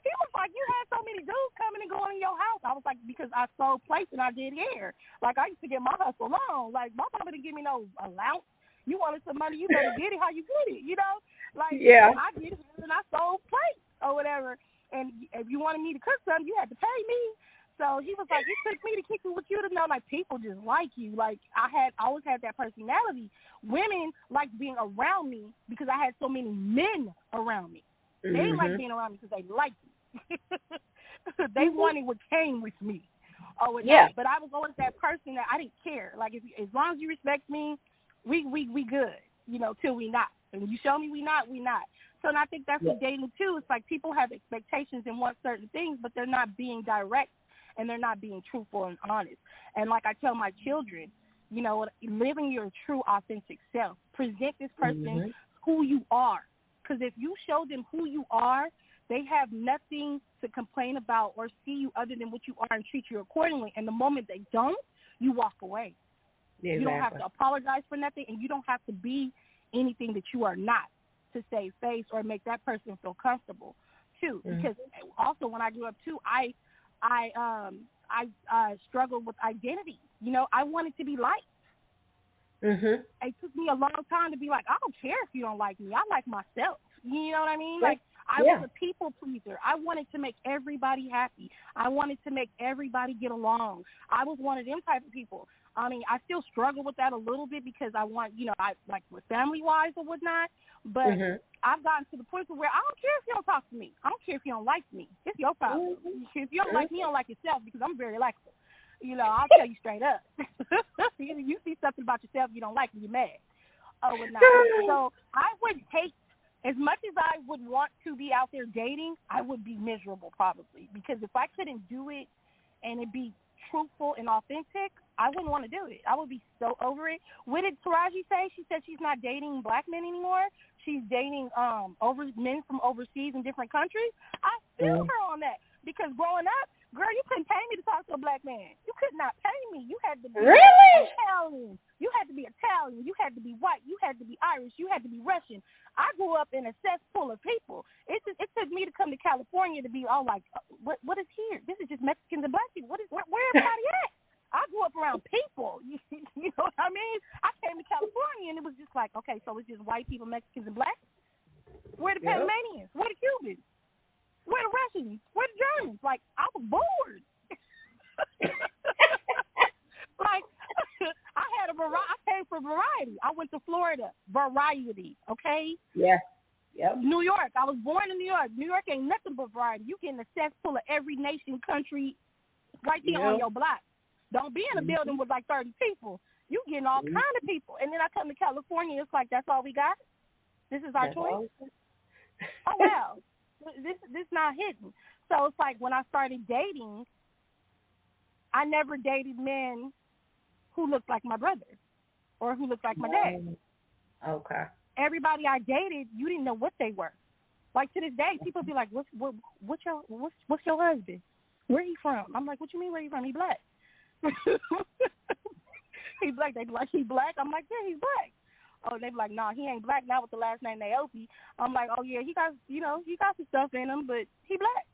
He was like, you had so many dudes coming and going in your house. I was like, because I sold plates and I did hair. Like, I used to get my hustle on. Like, my mama didn't give me no allowance. You wanted some money, you better get it how you get it, you know? Like, I did hair and I sold plates or whatever. And if you wanted me to cook something, you had to pay me. So he was like, it took me to kick it with you to know, like, people just like you. Like, I always had that personality. Women liked being around me because I had so many men around me. They liked being around me because they liked me. They wanted what came with me. But I was always that person that I didn't care. Like, as long as you respect me, we good, you know, till we not. And you show me we not, we not. So and I think that's what dating, too. It's like people have expectations and want certain things, but they're not being direct. And they're not being truthful and honest. And like I tell my children, you know, living your true, authentic self. Present this person who you are. Because if you show them who you are, they have nothing to complain about or see you other than what you are and treat you accordingly. And the moment they don't, you walk away. Exactly. You don't have to apologize for nothing, and you don't have to be anything that you are not to save face or make that person feel comfortable, too. Because also when I grew up, too, I struggled with identity. You know, I wanted to be liked. It took me a long time to be like, I don't care if you don't like me. I like myself. You know what I mean? Like, I was a people pleaser. I wanted to make everybody happy. I wanted to make everybody get along. I was one of them type of people. I mean, I still struggle with that a little bit because I want, I like with family-wise or whatnot, but I've gotten to the point where I don't care if you don't talk to me. I don't care if you don't like me. It's your problem. If you don't like me, you don't like yourself because I'm very likable. I'll tell you straight up. You see something about yourself you don't like me, you're mad. Oh, whatnot. So I would take, as much as I would want to be out there dating, I would be miserable probably because if I couldn't do it and it be truthful and authentic, I wouldn't want to do it. I would be so over it. What did Taraji say? She said she's not dating black men anymore. She's dating men from overseas in different countries. I feel her on that because growing up, girl, you couldn't pay me to talk to a black man. You could not pay me. You had to be Italian. You had to be Italian. You had to be white. You had to be Irish. You had to be Russian. I grew up in a cesspool of people. It took me to come to California to be all like, what is here? This is just Mexicans and black people. Where everybody at? I grew up around people. You know what I mean? I came to California and it was just like, okay, so it's just white people, Mexicans, and blacks? Where the Panamanians? Where the Cubans? Where the Russians? Where the Germans? Like, I was bored. Like, I came for variety. I went to Florida. Variety, okay? Yeah. Yep. New York. I was born in New York. New York ain't nothing but variety. You getting a cesspool of every nation, country right there on your block. Don't be in a building with like 30 people. You getting all kind of people. And then I come to California, it's like, that's all we got? This is our choice? Oh, wow. This not hidden. So it's like when I started dating, I never dated men who looked like my brother or who looked like my dad. Okay. Everybody I dated, you didn't know what they were. Like to this day, people be like, what's your husband? Where he from? I'm like, what you mean where he from? He black. He's black. They be like, he black? I'm like, yeah, he's black. Oh, they be like, nah, he ain't black now with the last name Naomi. I'm like, oh yeah, he got some stuff in him, but he black,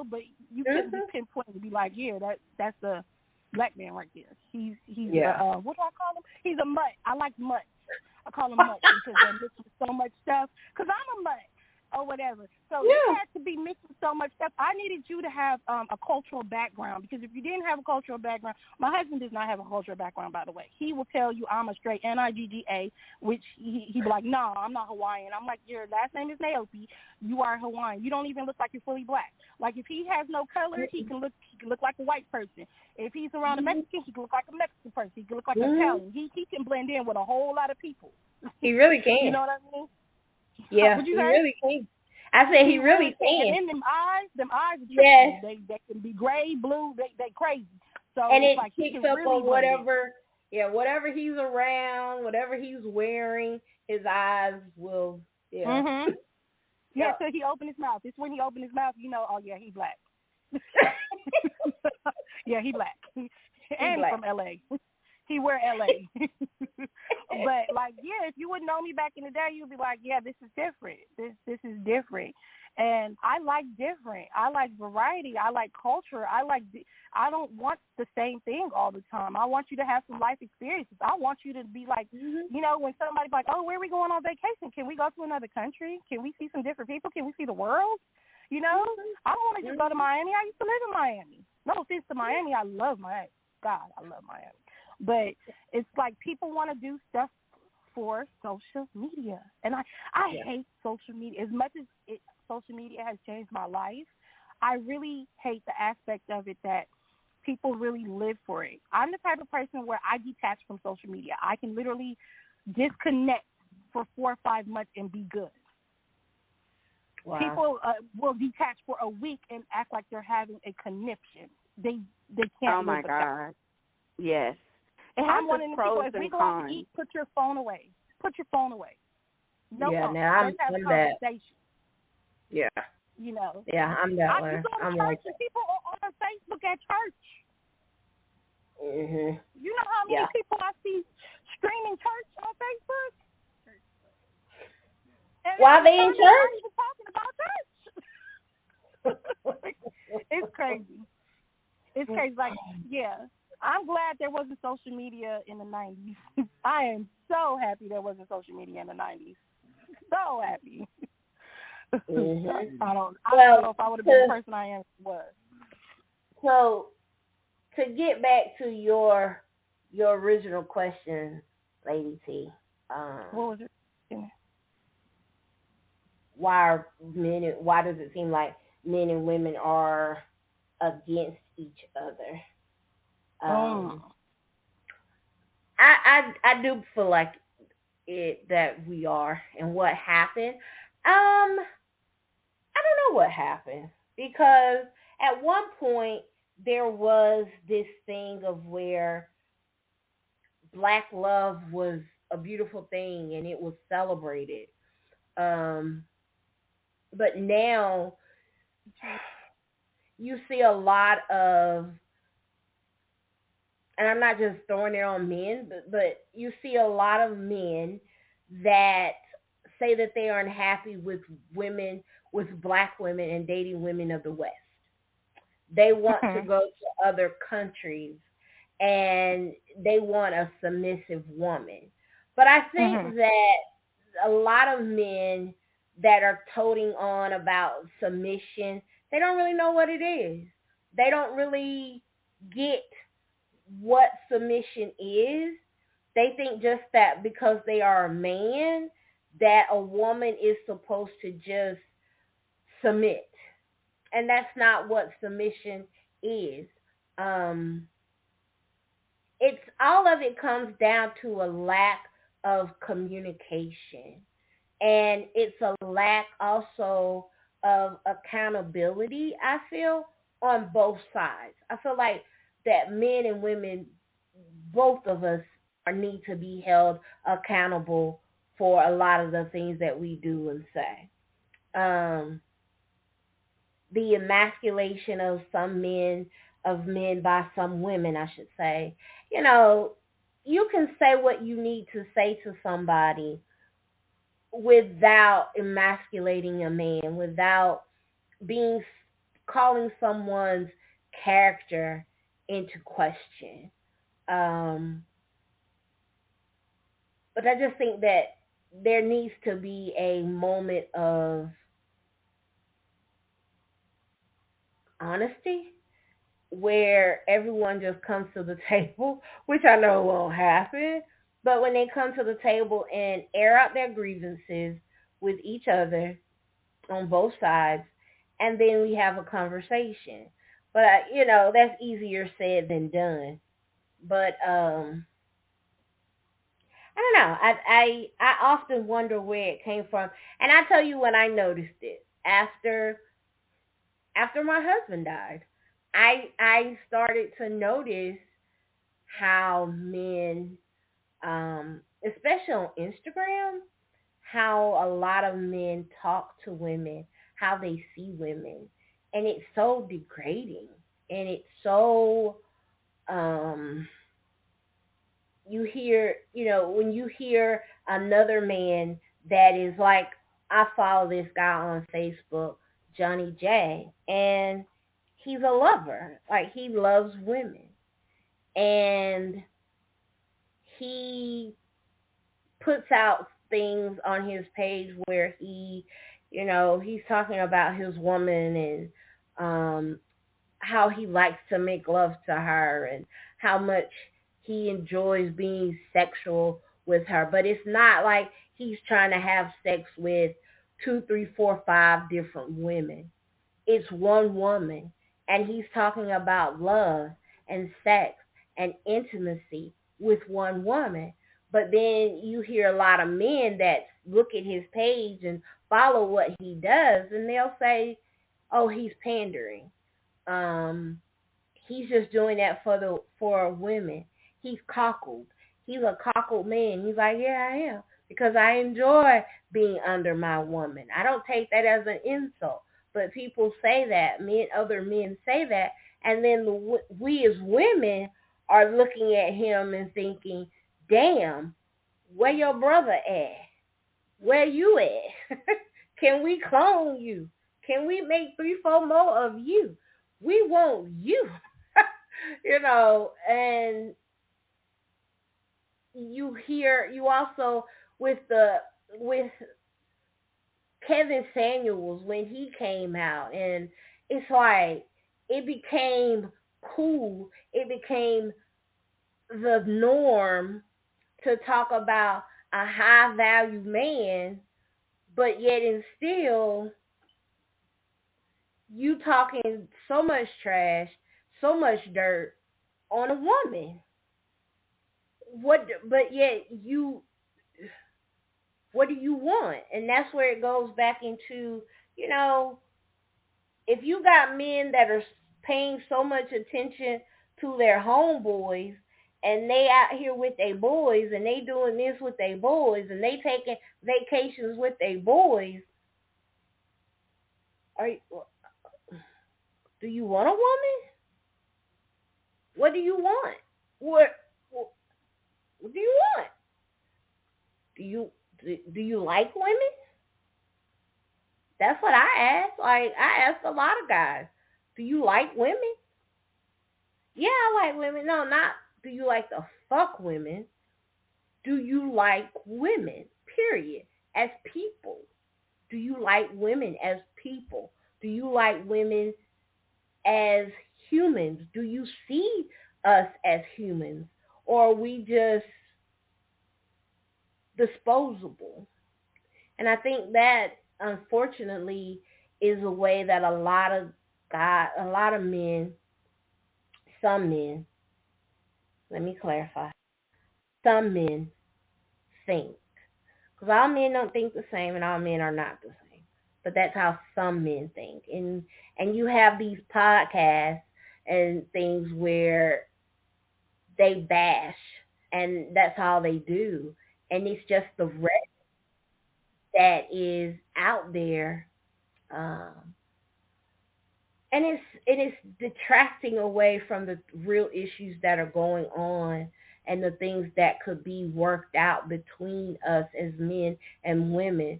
but you couldn't be pinpoint and be like, yeah, that's a black man right there. He's what do I call him? He's a mutt. I like mutts. I call him mutt because they mix with so much stuff. Because I'm a mutt or whatever. So you had to be mixed with so much stuff. I needed you to have a cultural background because if you didn't have a cultural background, my husband does not have a cultural background, by the way. He will tell you I'm a straight Nigga, which he be like, no, I'm not Hawaiian. I'm like, your last name is Naomi. You are Hawaiian. You don't even look like you're fully black. Like if he has no color, he can look like a white person. If he's around a Mexican, he can look like a Mexican person. He can look like an Italian. He can blend in with a whole lot of people. He really can. You know what I mean? Yeah, he really can. I said he really can. And then them eyes are tricky. They can be gray, blue, they crazy. So and it's it like picks up really on whatever he's around, whatever he's wearing, his eyes will Yeah, so he opened his mouth. It's when he opened his mouth, oh yeah, he black. Yeah, he black. And black. From LA. He wear LA. But if you would know me back in the day, you'd be like, yeah, this is different. This is different. And I like different. I like variety. I like culture. I don't want the same thing all the time. I want you to have some life experiences. I want you to be like, when somebody's like, oh, where are we going on vacation? Can we go to another country? Can we see some different people? Can we see the world? I don't want to just go to Miami. I used to live in Miami. No offense to Miami. I love Miami. God, I love Miami. But it's like people want to do stuff for social media. And I hate social media. As much as social media has changed my life, I really hate the aspect of it that people really live for it. I'm the type of person where I detach from social media. I can literally disconnect for 4 or 5 months and be good. Wow. People will detach for a week and act like they're having a conniption. They can't. Oh my God! Yes. And I'm one of the people. If we go out to eat, put your phone away. Put your phone away. No phone. Now Let's have conversation. Yeah. Yeah, I'm that way. I'm like that. People on Facebook at church. Mhm. You know how many people I see streaming church on Facebook? And while they in church? Even talking about church. It's crazy. It's crazy. I'm glad there wasn't social media in the 90s. I am so happy there wasn't social media in the 90s. So happy. Mm-hmm. I don't know if I would have been the person I am was. So to get back to your original question, Lady T, what was it? Yeah. why does it seem like men and women are against each other? I do feel like that we are, and what happened. I don't know what happened, because at one point there was this thing of where black love was a beautiful thing and it was celebrated. But now you see a lot of, and I'm not just throwing it on men, but you see a lot of men that say that they are unhappy with women, with black women, and dating women of the West. They want to go to other countries and they want a submissive woman. But I think that a lot of men that are toting on about submission, they don't really know what it is. They don't really get what submission is. They think just that because they are a man, that a woman is supposed to just submit. And that's not what submission is. It's all of it comes down to a lack of communication. And it's a lack also of accountability, I feel, on both sides. I feel like that men and women, both of us, need to be held accountable for a lot of the things that we do and say. The emasculation of men by some women, I should say. You can say what you need to say to somebody without emasculating a man, without calling someone's character into question. But I just think that there needs to be a moment of honesty where everyone just comes to the table, which I know won't happen, but when they come to the table and air out their grievances with each other on both sides, and then we have a conversation. But that's easier said than done. But I don't know. I often wonder where it came from, and I tell you when I noticed it after my husband died. I started to notice how men, especially on Instagram, how a lot of men talk to women, how they see women, and it's so degrading, and it's so when you hear another man that is like, I follow this guy on Facebook, Johnny J, and he's a lover. Like, he loves women. And he puts out things on his page where he's talking about his woman and how he likes to make love to her and how much he enjoys being sexual with her. But it's not like he's trying to have sex with 2, 3, 4, 5 different women. It's one woman, and he's talking about love and sex and intimacy with one woman. But then you hear a lot of men that look at his page and follow what he does, and they'll say, "Oh, he's pandering. He's just doing that for women. He's cockled. He's a cockled man." He's like, "Yeah, I am, because I enjoy being under my woman." I don't take that as an insult, but people say that. Other men say that, and then we as women are looking at him and thinking, "Damn, where your brother at? Where you at? Can we clone you? Can we make 3, 4 more of you? We want you." And you also with Kevin Samuels when he came out, and it's like it became cool. It became the norm to talk about a high value man, but yet and still you talking so much trash, so much dirt on a woman. What? But yet you, what do you want? And that's where it goes back into, you know, if you got men that are paying so much attention to their homeboys, and they out here with their boys, and they doing this with their boys, and they taking vacations with their boys, are you, do you want a woman? What do you want? What do you want? Do you like women? That's what I ask. Like, I ask a lot of guys, do you like women? Yeah, I like women. No, not do you like to fuck women. Do you like women? Period. As people. Do you like women as people? Do you like women as humans? Do you see us as humans? Or are we just disposable? And I think that, unfortunately, is a way that a lot of men, some men, let me clarify, some men think. Because all men don't think the same, and all men are not the same. But that's how some men think. And you have these podcasts and things where they bash, and that's all they do. And it's just the rest that is out there, um, and it is detracting away from the real issues that are going on and the things that could be worked out between us as men and women,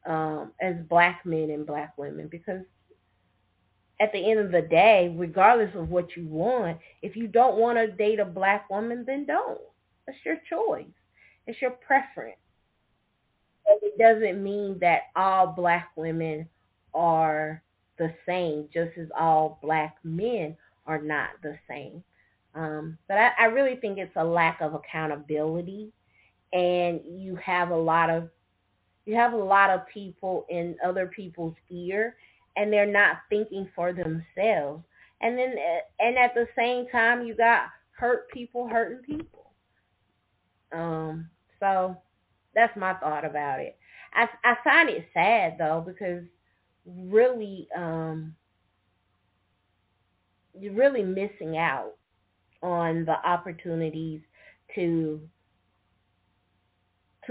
as black men and black women. Because at the end of the day, regardless of what you want, if you don't want to date a black woman, then don't. That's your choice. It's your preference. It doesn't mean that all black women are the same, just as all black men are not the same. But I really think it's a lack of accountability, and you have a lot of people in other people's ear, and they're not thinking for themselves. And at the same time, you got hurt people hurting people. So that's my thought about it. I find it sad though, because really, you're really missing out on the opportunities to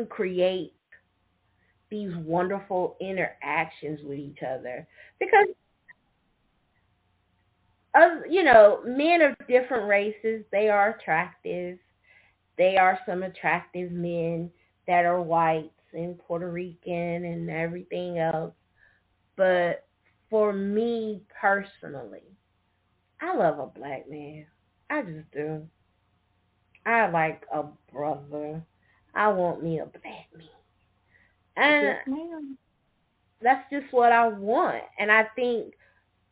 create these wonderful interactions with each other. Because men of different races, they are attractive. They are some attractive men that are whites and Puerto Rican and everything else. But for me personally, I love a black man. I just do. I like a brother. I want me a black man. And Yes, ma'am. that's just what I want. And I think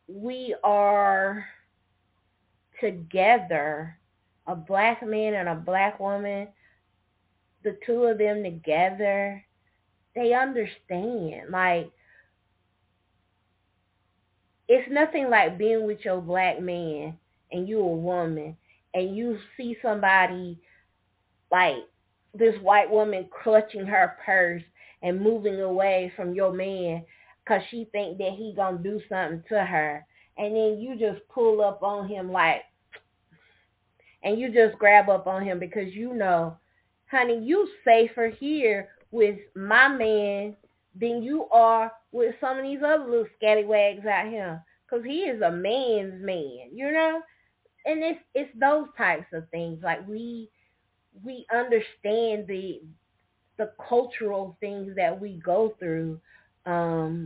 we are together, a black man and a black woman, the two of them together, they understand. Like, it's nothing like being with your black man and you a woman, and you see somebody like this white woman clutching her purse and moving away from your man because she think that he gonna do something to her, and then you just pull up on him like, and you just grab up on him because honey, you safer here with my man than you are with some of these other little scallywags out here, because he is a man's man. And it's those types of things. Like, we understand the cultural things that we go through, as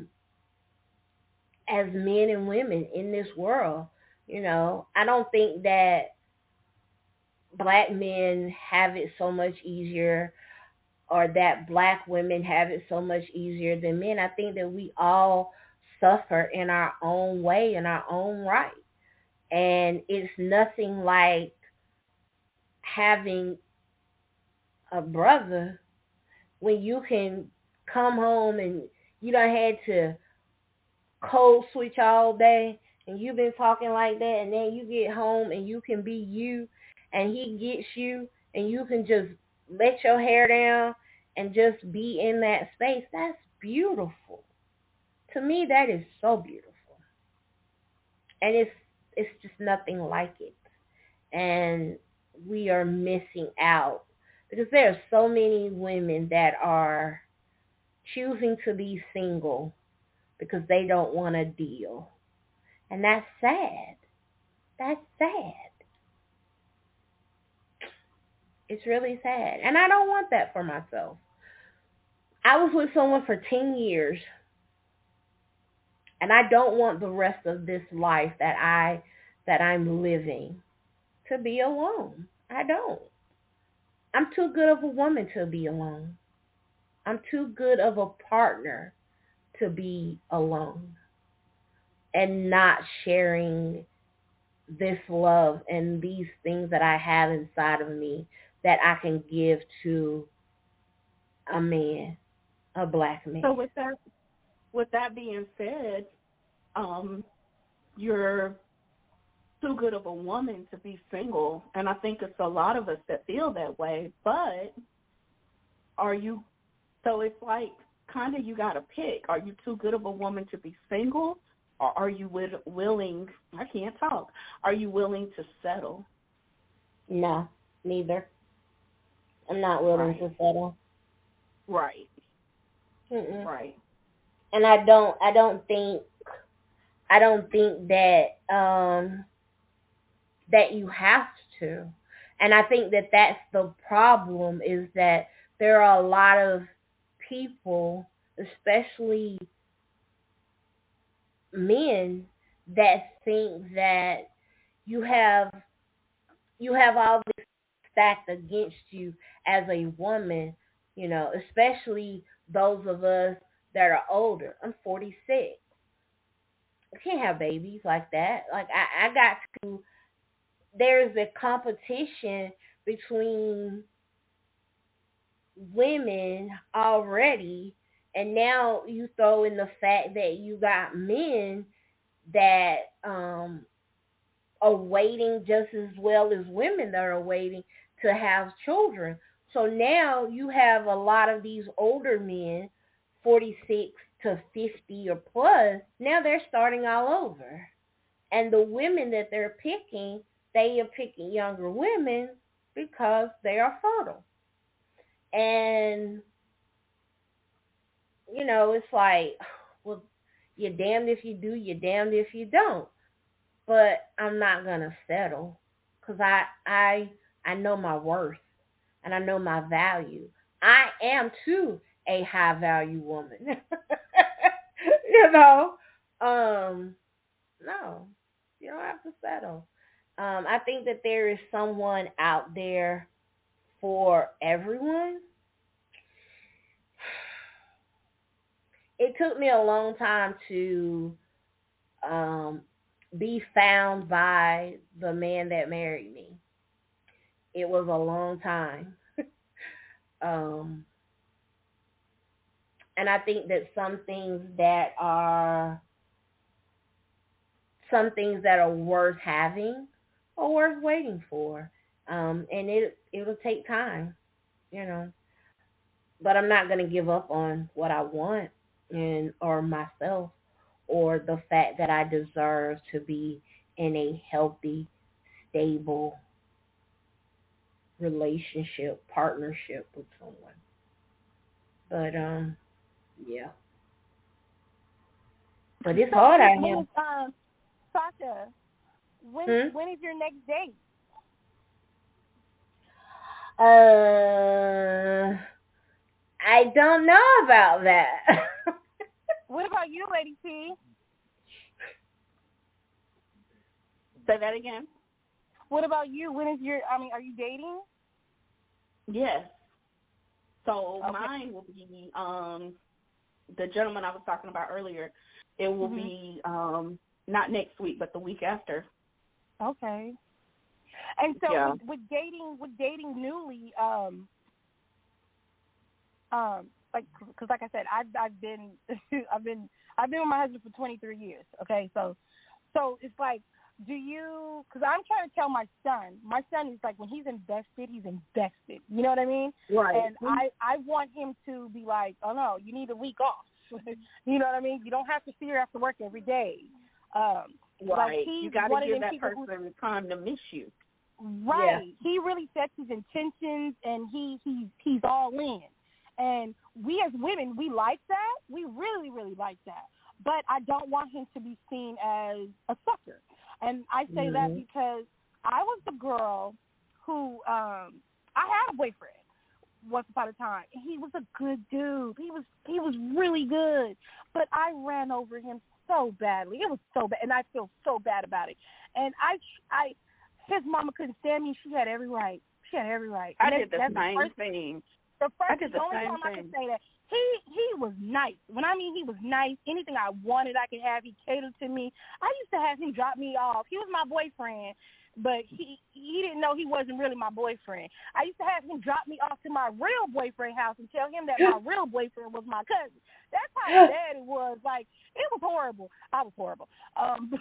men and women in this world. I don't think that black men have it so much easier or that black women have it so much easier than men. I think that we all suffer in our own way, in our own right. And it's nothing like having a brother when you can come home and you done had to code switch all day and you've been talking like that, and then you get home and you can be you, and he gets you, and you can just let your hair down and just be in that space. That's beautiful. To me, that is so beautiful. And it's just nothing like it. And we are missing out because there are so many women that are choosing to be single because they don't want to deal. And that's sad. That's sad. It's really sad. And I don't want that for myself. I was with someone for 10 years, and I don't want the rest of this life that I'm living to be alone. I don't. I'm too good of a woman to be alone. I'm too good of a partner to be alone and not sharing this love and these things that I have inside of me that I can give to a man, a black man. So with that being said, you're too good of a woman to be single, and I think it's a lot of us that feel that way. But are you? So it's like kind of you got to pick. Are you too good of a woman to be single, or are you willing? I can't talk. Are you willing to settle? No, neither. I'm not willing to settle. Right. Mm-mm. Right. And I don't think that that you have to. And I think that that's the problem, is that there are a lot of people, especially men, that think that you have all this stacked against you as a woman, especially those of us that are older. I'm 46. I can't have babies like that. Like I got to. There's a competition between women already, and now you throw in the fact that you got men that are waiting just as well as women that are waiting to have children. So now you have a lot of these older men, 46 to 50 or plus, now they're starting all over. And the women that they're picking, they are picking younger women because they are fertile. And, it's like, well, you're damned if you do, you're damned if you don't. But I'm not going to settle because I know my worth and I know my value. I am, too, a high value woman. No, you don't have to settle. I think that there is someone out there for everyone. It took me a long time to be found by the man that married me. It was a long time. um, and I think that some things that are worth having are worth waiting for. And it'll take time, you know. But I'm not gonna give up on what I want and or myself or the fact that I deserve to be in a healthy, stable relationship, partnership with someone. But yeah. But it's So hard out when here. is Sasha? Hmm? When is your next date? I don't know about that. What about you, Lady T? Say that again. What about you? When is your? I mean, are you dating? Yes. So mine will be the gentleman I was talking about earlier. It will be not next week, but the week after. Okay. And so with dating newly, like, because like I said, I've been I've been with my husband for 23 years. Okay, so it's like, do you? Because I'm trying to tell my son is like, when he's invested, he's invested. You know what I mean? Right. And I want him to be like, oh no, you need a week off. You know what I mean? You don't have to see her after work every day. Right. Like, you got to give that person time to miss you. Right. Yeah. He really sets his intentions, and he's all in. And we as women, we like that. We really, really like that. But I don't want him to be seen as a sucker. And I say that because I was the girl who I had a boyfriend once upon a time. He was a good dude. He was really good. But I ran over him so badly. It was so bad, and I feel so bad about it. And his mama couldn't stand me. She had every right. I did the same thing. The only time I can say that, he was nice. When I mean he was nice, anything I wanted I could have. He catered to me. I used to have him drop me off. He was my boyfriend, but he didn't know he wasn't really my boyfriend. I used to have him drop me off to my real boyfriend house and tell him that my real boyfriend was my cousin. That's how bad it was. Like, it was horrible. I was horrible. But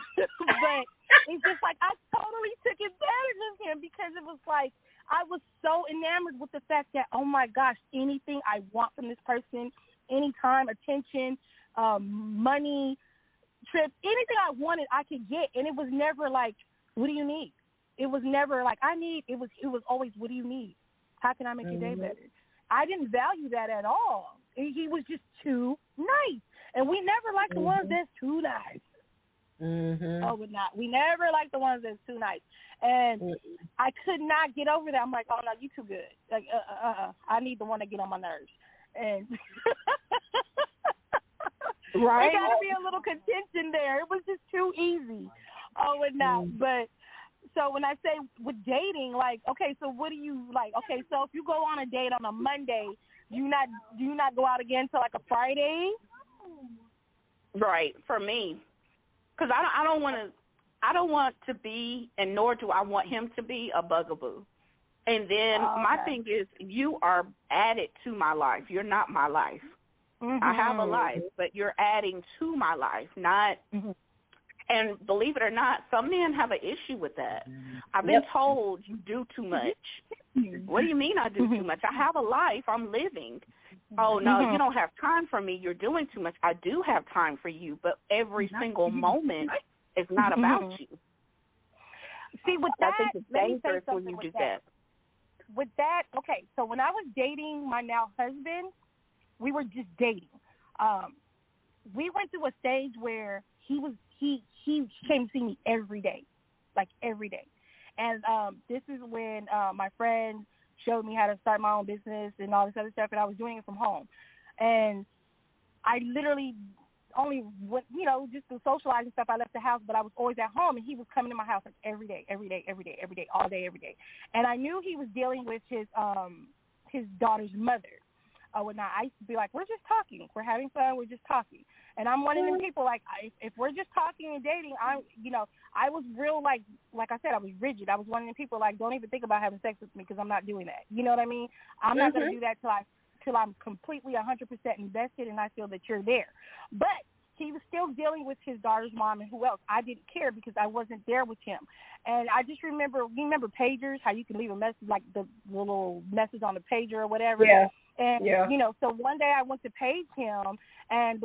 it's just like, I totally took advantage of him because it was like, I was so enamored with the fact that, oh my gosh, anything I want from this person, anytime, attention, money, trips, anything I wanted, I could get. And it was never like, what do you need? It was never like, I need. It was always, what do you need? How can I make your day better? I didn't value that at all. He was just too nice. And we never like the ones that's too nice. Oh, we're not. We never like the ones that's too nice. And I could not get over that. I'm like, oh, no, you too good. Like, I need the one that get on my nerves. And right. There got to be a little contention there. It was just too easy. Oh, and not. But so when I say with dating, like, okay, so what do you like? Okay, so if you go on a date on a Monday, do you not go out again till like a Friday? Right, for me. Because I don't want to be, and nor do I want him to be, a bugaboo. And then my thing is, you are added to my life. You're not my life. I have a life, but you're adding to my life, not. And believe it or not, some men have an issue with that. I've been told you do too much. What do you mean I do too much? I have a life. I'm living. Oh, no, you don't have time for me. You're doing too much. I do have time for you, but every single moment is not about you. See, with that, I think it's dangerous when you do that. With that, okay, so when I was dating my now husband, we were just dating. We went through a stage where he came to see me every day, like every day. And this is when my friend showed me how to start my own business and all this other stuff, and I was doing it from home. And I literally only went, just to socialize and stuff, I left the house, but I was always at home, and he was coming to my house like every day, all day, every day. And I knew he was dealing with his daughter's mother. I used to be like, we're just talking. We're having fun. We're just talking. And I'm one of them people, like, if we're just talking and dating, I was real, like I said, I was rigid. I was one of them people, like, don't even think about having sex with me because I'm not doing that. You know what I mean? I'm not going to do that till I'm completely 100% invested and I feel that you're there. But he was still dealing with his daughter's mom and who else. I didn't care because I wasn't there with him. And I just remember pagers, how you can leave a message, like the little message on the pager or whatever. Yeah. And, so one day I went to page him, and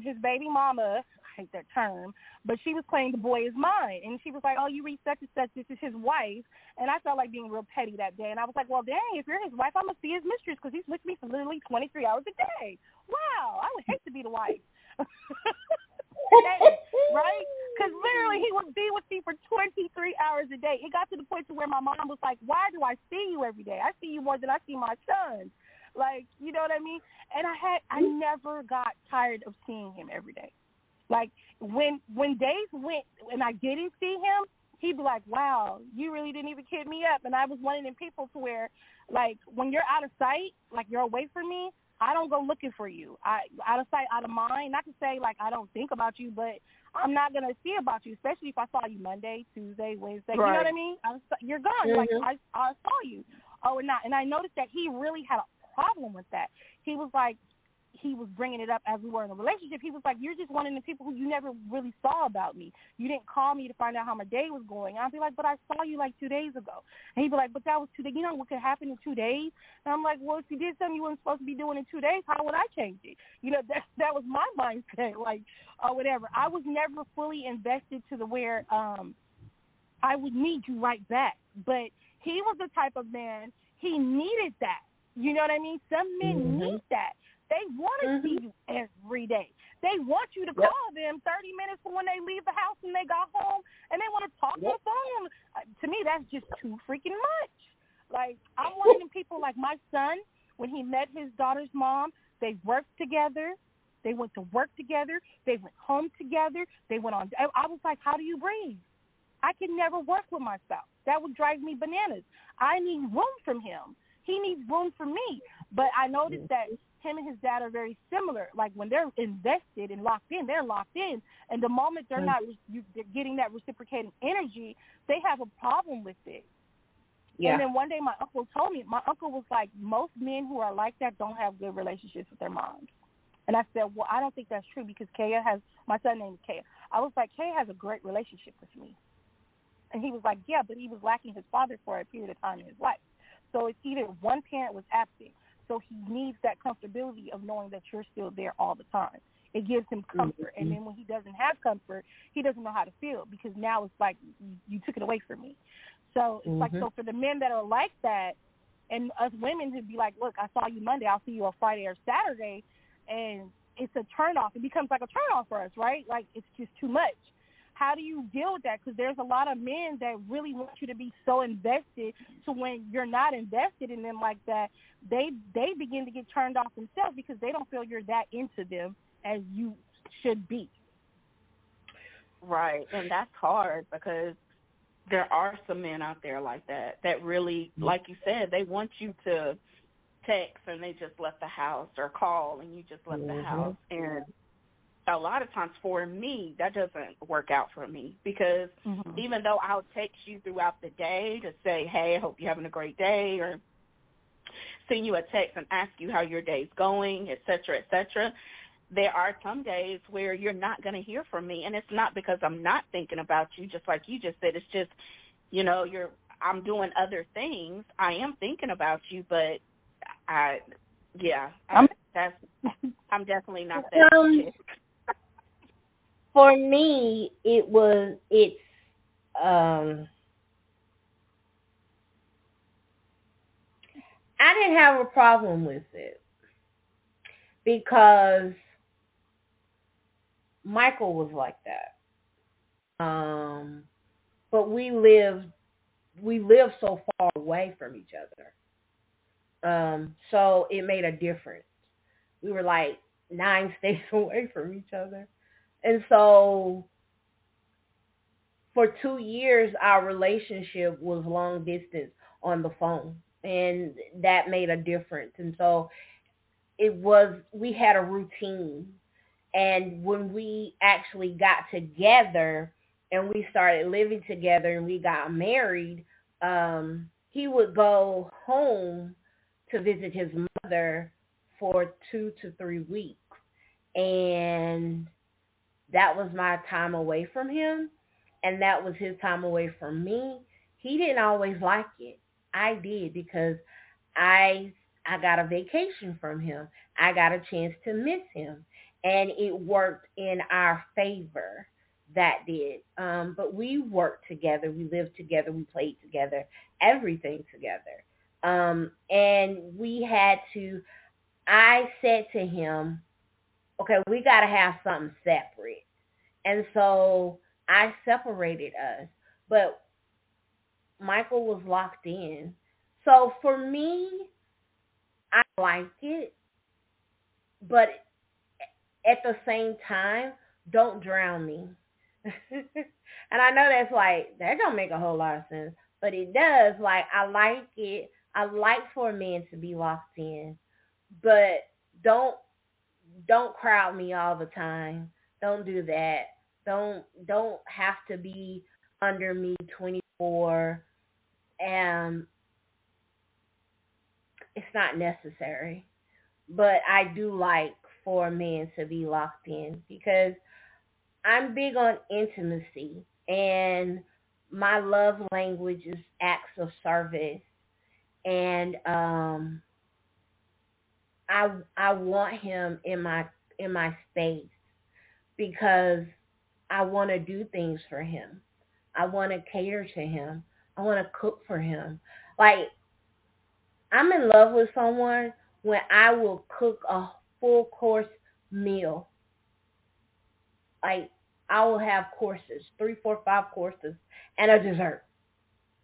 his baby mama, I hate that term, but she was claiming the boy is mine. And she was like, oh, you read such and such, this is his wife. And I felt like being real petty that day. And I was like, well, dang, if you're his wife, I must be his mistress because he's with me for literally 23 hours a day. Wow, I would hate to be the wife. Right? Because literally he would be with me for 23 hours a day. It got to the point to where my mom was like, why do I see you every day? I see you more than I see my sons. Like, you know what I mean? And I never got tired of seeing him every day. Like, when days went and I didn't see him, he'd be like, wow, you really didn't even kid me up. And I was one of them people to where, like, when you're out of sight, like you're away from me, I don't go looking for you. Out of sight, out of mind. Not to say, like, I don't think about you, but I'm not going to see about you, especially if I saw you Monday, Tuesday, Wednesday. Right. You know what I mean? You're gone. Like, I saw you. Oh, and I noticed that he really had a problem with that. He was like, he was bringing it up as we were in a relationship. He was like, you're just one of the people who you never really saw about me. You didn't call me to find out how my day was going. I'd be like, but I saw you like 2 days ago. And he'd be like, but that was 2 days. You know what could happen in 2 days? And I'm like, well, if you did something you weren't supposed to be doing in 2 days, how would I change it? You know, that was my mindset, like, whatever. I was never fully invested to the where I would need you right back. But he was the type of man, he needed that. You know what I mean? Some men need that. They want to see you every day. They want you to call them 30 minutes from when they leave the house and they got home, and they want to talk on the phone. To me, that's just too freaking much. Like, I'm one of them people, like my son, when he met his daughter's mom, they worked together. They went to work together. They went home together. They went on. I was like, how do you breathe? I can never work with my spouse. That would drive me bananas. I need room from him. He needs room from me. But I noticed that him and his dad are very similar. Like, when they're invested and locked in, they're locked in. And the moment they're not they're getting that reciprocating energy, they have a problem with it. Yeah. And then one day my uncle told me, my uncle was like, most men who are like that don't have good relationships with their moms. And I said, well, I don't think that's true because Kaya has, my son named Kaya. I was like, Kaya has a great relationship with me. And he was like, yeah, but he was lacking his father for a period of time in his life. So it's either one parent was absent. So he needs that comfortability of knowing that you're still there all the time. It gives him comfort. And then when he doesn't have comfort, he doesn't know how to feel because now it's like you took it away from me. So it's like, so for the men that are like that, and us women to be like, look, I saw you Monday, I'll see you on Friday or Saturday, and it's a turnoff. It becomes like a turnoff for us, right? Like, it's just too much. How do you deal with that? Because there's a lot of men that really want you to be so invested, so when you're not invested in them like that, they begin to get turned off themselves because they don't feel you're that into them as you should be. Right, and that's hard because there are some men out there like that really, like you said, they want you to text and they just left the house, or call and you just left the house. And a lot of times for me, that doesn't work out for me because even though I'll text you throughout the day to say, hey, I hope you're having a great day, or send you a text and ask you how your day's going, et cetera, there are some days where you're not going to hear from me. And it's not because I'm not thinking about you, just like you just said. It's just, you know, I'm doing other things. I am thinking about you, but I'm definitely not that chick. For me, I didn't have a problem with it because Michael was like that. But we lived so far away from each other. So it made a difference. We were like 9 states away from each other. And so for 2 years, our relationship was long distance on the phone. And that made a difference. And so we had a routine. And when we actually got together and we started living together and we got married, he would go home to visit his mother for 2 to 3 weeks. And that was my time away from him, and that was his time away from me. He didn't always like it. I did because I got a vacation from him. I got a chance to miss him, and it worked in our favor. That did. But we worked together. We lived together. We played together. Everything together. And I said to him, okay, we got to have something separate. And so I separated us. But Michael was locked in. So for me, I liked it. But at the same time, don't drown me. And I know that's like that don't make a whole lot of sense, but it does. Like I like it. I like for men to be locked in, but don't don't crowd me all the time. Don't do that. Don't have to be under me 24. And it's not necessary. But I do like for men to be locked in because I'm big on intimacy and my love language is acts of service and I want him in my space because I want to do things for him. I want to cater to him. I want to cook for him. Like I'm in love with someone when I will cook a full course meal. Like I will have courses, 3, 4, 5 courses, and a dessert.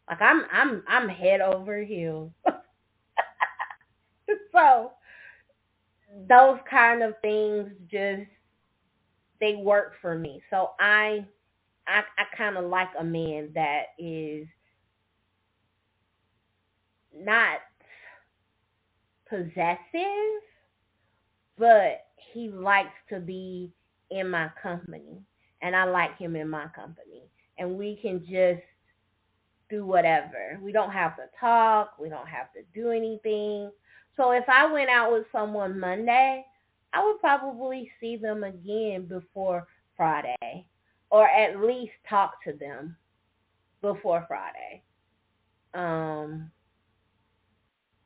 Like I'm head over heels. So those kind of things just they work for me. So I kind of like a man that is not possessive, but he likes to be in my company, and I like him in my company, and we can just do whatever. We don't have to talk. We don't have to do anything. So if I went out with someone Monday, I would probably see them again before Friday, or at least talk to them before Friday. Um,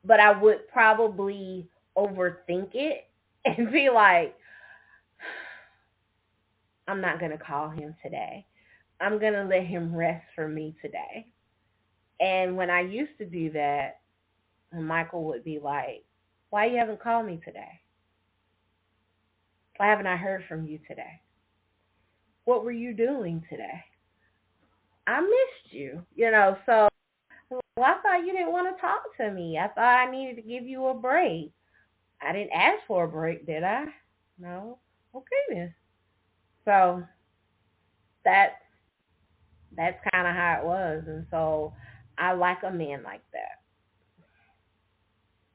but I would probably overthink it and be like, I'm not gonna call him today. I'm gonna let him rest for me today. And when I used to do that, Michael would be like, why you haven't called me today? Why haven't I heard from you today? What were you doing today? I missed you, so well, I thought you didn't want to talk to me. I thought I needed to give you a break. I didn't ask for a break, did I? No. Okay then. So that's that's kind of how it was, and so I like a man like that.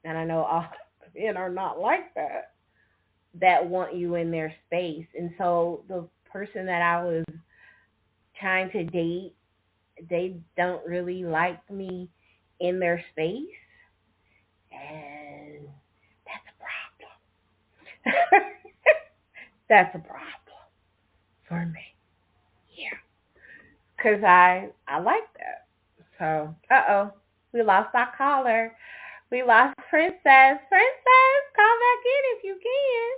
And I know all men are not like that. That want you in their space, and so the person that I was trying to date, they don't really like me in their space, and that's a problem. That's a problem for me. Yeah, because I like that. So, we lost our caller. We lost Princess. Princess, call back in if you can.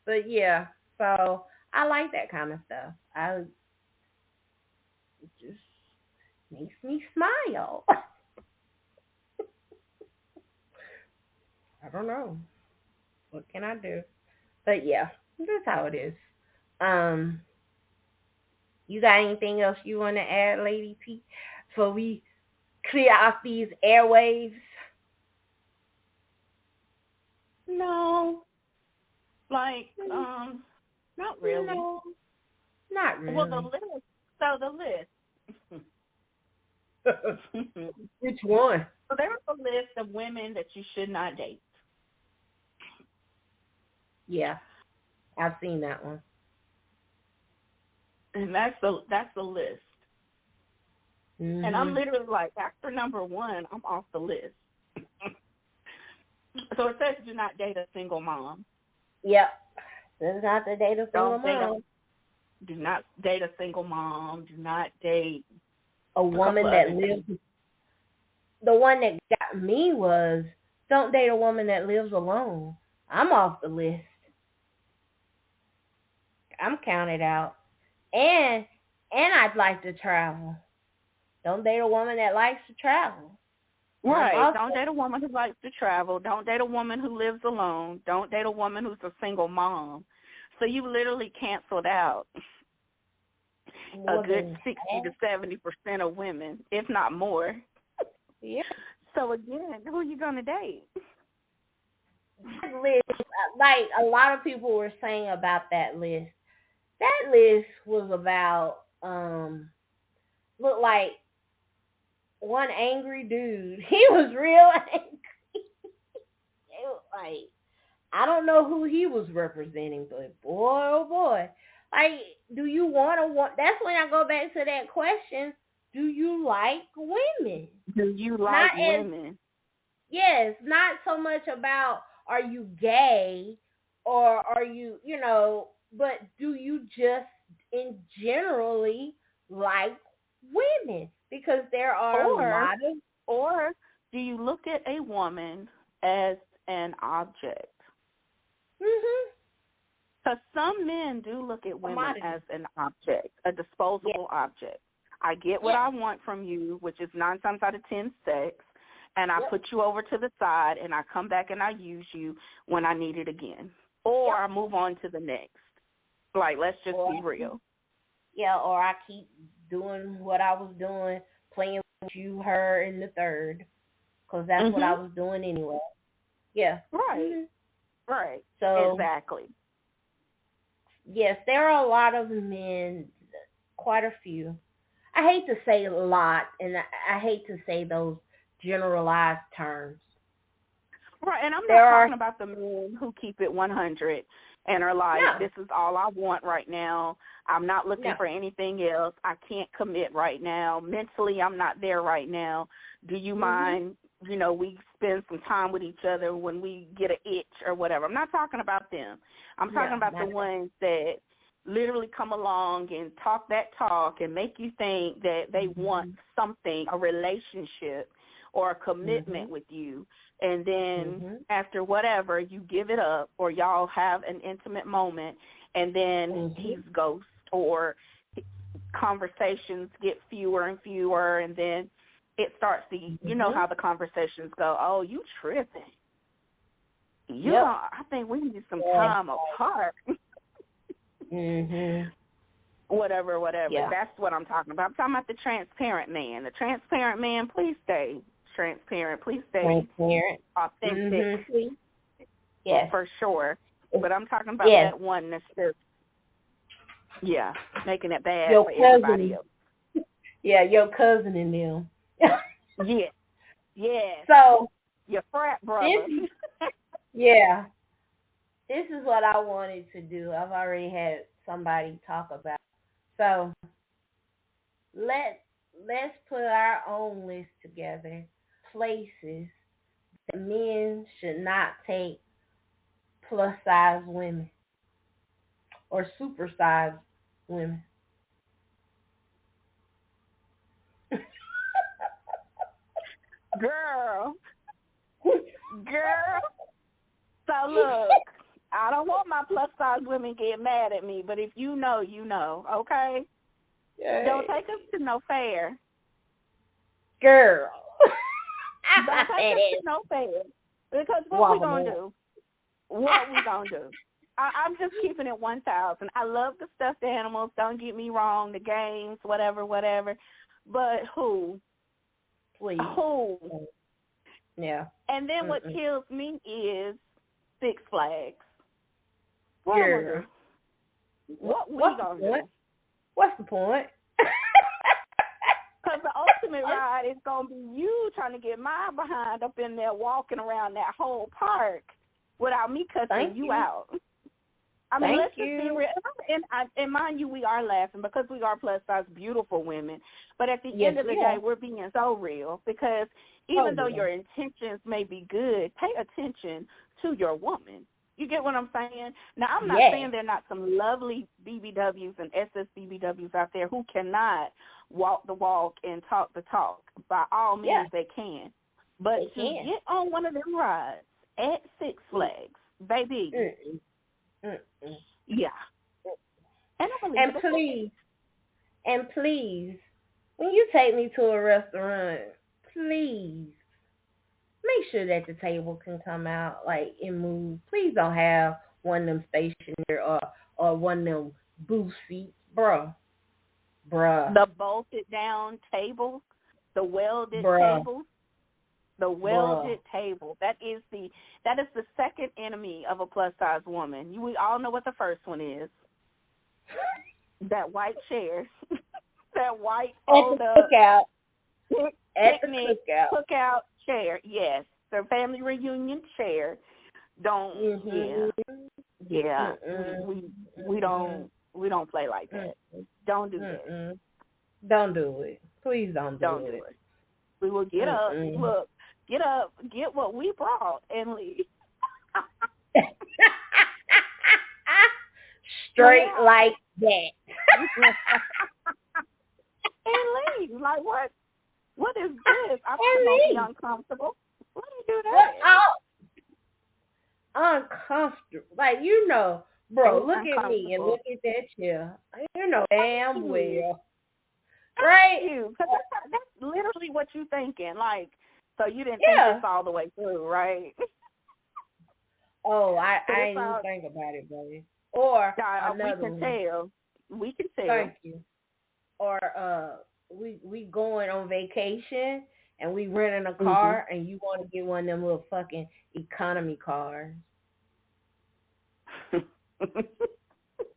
But yeah, so I like that kind of stuff. It just makes me smile. I don't know. What can I do? But yeah, that's how it is. Um, you got anything else you want to add, Lady P? So we clear off these airwaves. No, like, not really. No, not Well, the really. list. So the list. Which one? So there was a list of women that you should not date. Yeah, I've seen that one. And that's the list. And I'm Mhm. literally like, after number one, I'm off the list. So it says do not date a single mom. Yep. This is not the date of single Don't date mom. do not date a single mom. Do not date A a couple woman of that other lives. things. The one that got me was don't date a woman that lives alone. I'm off the list. I'm counted out. And I'd like to travel. Don't date a woman that likes to travel. I'm Right. also Don't date a woman who likes to travel. Don't date a woman who lives alone. Don't date a woman who's a single mom. So you literally canceled out a more good than 60 to half. 70% of women, if not more. Yeah. So again, who are you going to date? That list, like a lot of people were saying about that list, That list was about looked like one angry dude. He was real angry. It was like I don't know who he was representing, but boy, oh boy. Like, do you want? That's when I go back to that question. Do you like women? Do you like Not as women? Yes, not so much about are you gay or are but do you just in generally like women? Because there are a Or lot of or do you look at a woman as an object? mhm Because some men do look at women commodity. as an object, a Yes, disposable object. I get what yes, I want from you, which is 9 times out of 10 sex, and I yep, put you over to the side, and I come back and I use you when I need it again. Or yep. I move on to the next. Like, let's just Or be I keep, real. or I keep doing what I was doing, playing with you, her, and the third, because that's what I Mhm. was doing anyway. Yeah. Right. hmm Right. So Exactly. yes, there are a lot of men, quite a few. I hate to say a lot, and I hate to say those generalized terms. Right, and I'm not There are talking about the men who keep it 100 and are like, no, this is all I want right now. I'm not looking no. for anything else. I can't commit right now. Mentally, I'm not there right now. Do you Mhm. mind, we spend some time with each other when we get an itch or whatever. I'm not talking about them. I'm talking No, about the not that. ones that literally come along and talk that talk and make you think that they want Mhm. something, a relationship or a commitment Mhm. with you, and then Mhm. after whatever, you give it up or y'all have an intimate moment, and then he's Mhm. ghost or conversations get fewer and fewer, and then it starts to, Mhm. how the conversations go, oh, you tripping. Yep. I think we need some Yeah. time apart. Mhm. Whatever. Yeah. That's what I'm talking about. I'm talking about the transparent man. The transparent man, please stay transparent. Please stay Transparent. authentic Mhm. Please. Yes. for sure. But I'm talking about Yes. that one that's just, making it bad Your for everybody cousin. else. Yeah, your cousin and them. Yes. Yes. So Your frat this brother. is yeah. This is what I wanted to do. I've already had somebody talk about. So let let's put our own list together. Places that men should not take plus size women or super size women. Girl. Girl. So look, I don't want my plus size women get mad at me, but if you know, you know, okay? Don't Yay. take us to no fair. Girl. Don't take That us to is no fair. Because what we woman. gonna do? What we gonna do? I'm just keeping it 1,000. I love the stuffed animals. Don't get me wrong. The games, whatever. But who? Please. Who? Yeah. And then what Mm-mm. kills me is Six Flags. What I'm gonna Girl. do? What we What's the gonna point? do? What's the point? Because the ultimate ride is going to be you trying to get my behind up in there walking around that whole park without me cussing Thank you you. out. I mean, Thank let's just be you. real. And mind you, we are laughing because we are plus-size, beautiful women. But at the Yes, end of the we day, are. we're being so real because Oh, even though yeah. your intentions may be good, pay attention to your woman. You get what I'm saying? Now, I'm not Yes. saying there are not some lovely BBWs and SSBBWs out there who cannot walk the walk and talk the talk. By all Yeah. means, they can. But They to can. get on one of them rides at Six Flags, baby, Mm-mm. Mm-mm. yeah. And I'm going to leave And it at that. please, when you take me to a restaurant, please make sure that the table can come out like and move. Please don't have one of them stationary or one of them booth seats, bruh, The bolted down table, the welded bruh, table, the bruh. welded table. That is the second enemy of a plus size woman. We all know what the first one is. That white chair. That white At old the cookout. At the cookout chair. Yes, the family reunion chair. Don't. Yeah. We don't play like that. Don't do that. Don't do it. Please don't do it. We will get up. Look, get up, get what we brought, and leave. Straight like that. And leave. Like, what is this? I'm going to be uncomfortable. Why do you do that? Uncomfortable. Like, bro, look at me and look at that chair. You know damn well. Right? Because that's literally what you're thinking. Like, so you didn't think this all the way through, right? Oh, I ain't even think about it, baby. Or another We can tell. Thank you. Or we going on vacation and we renting a car and you want to get one of them little fucking economy cars.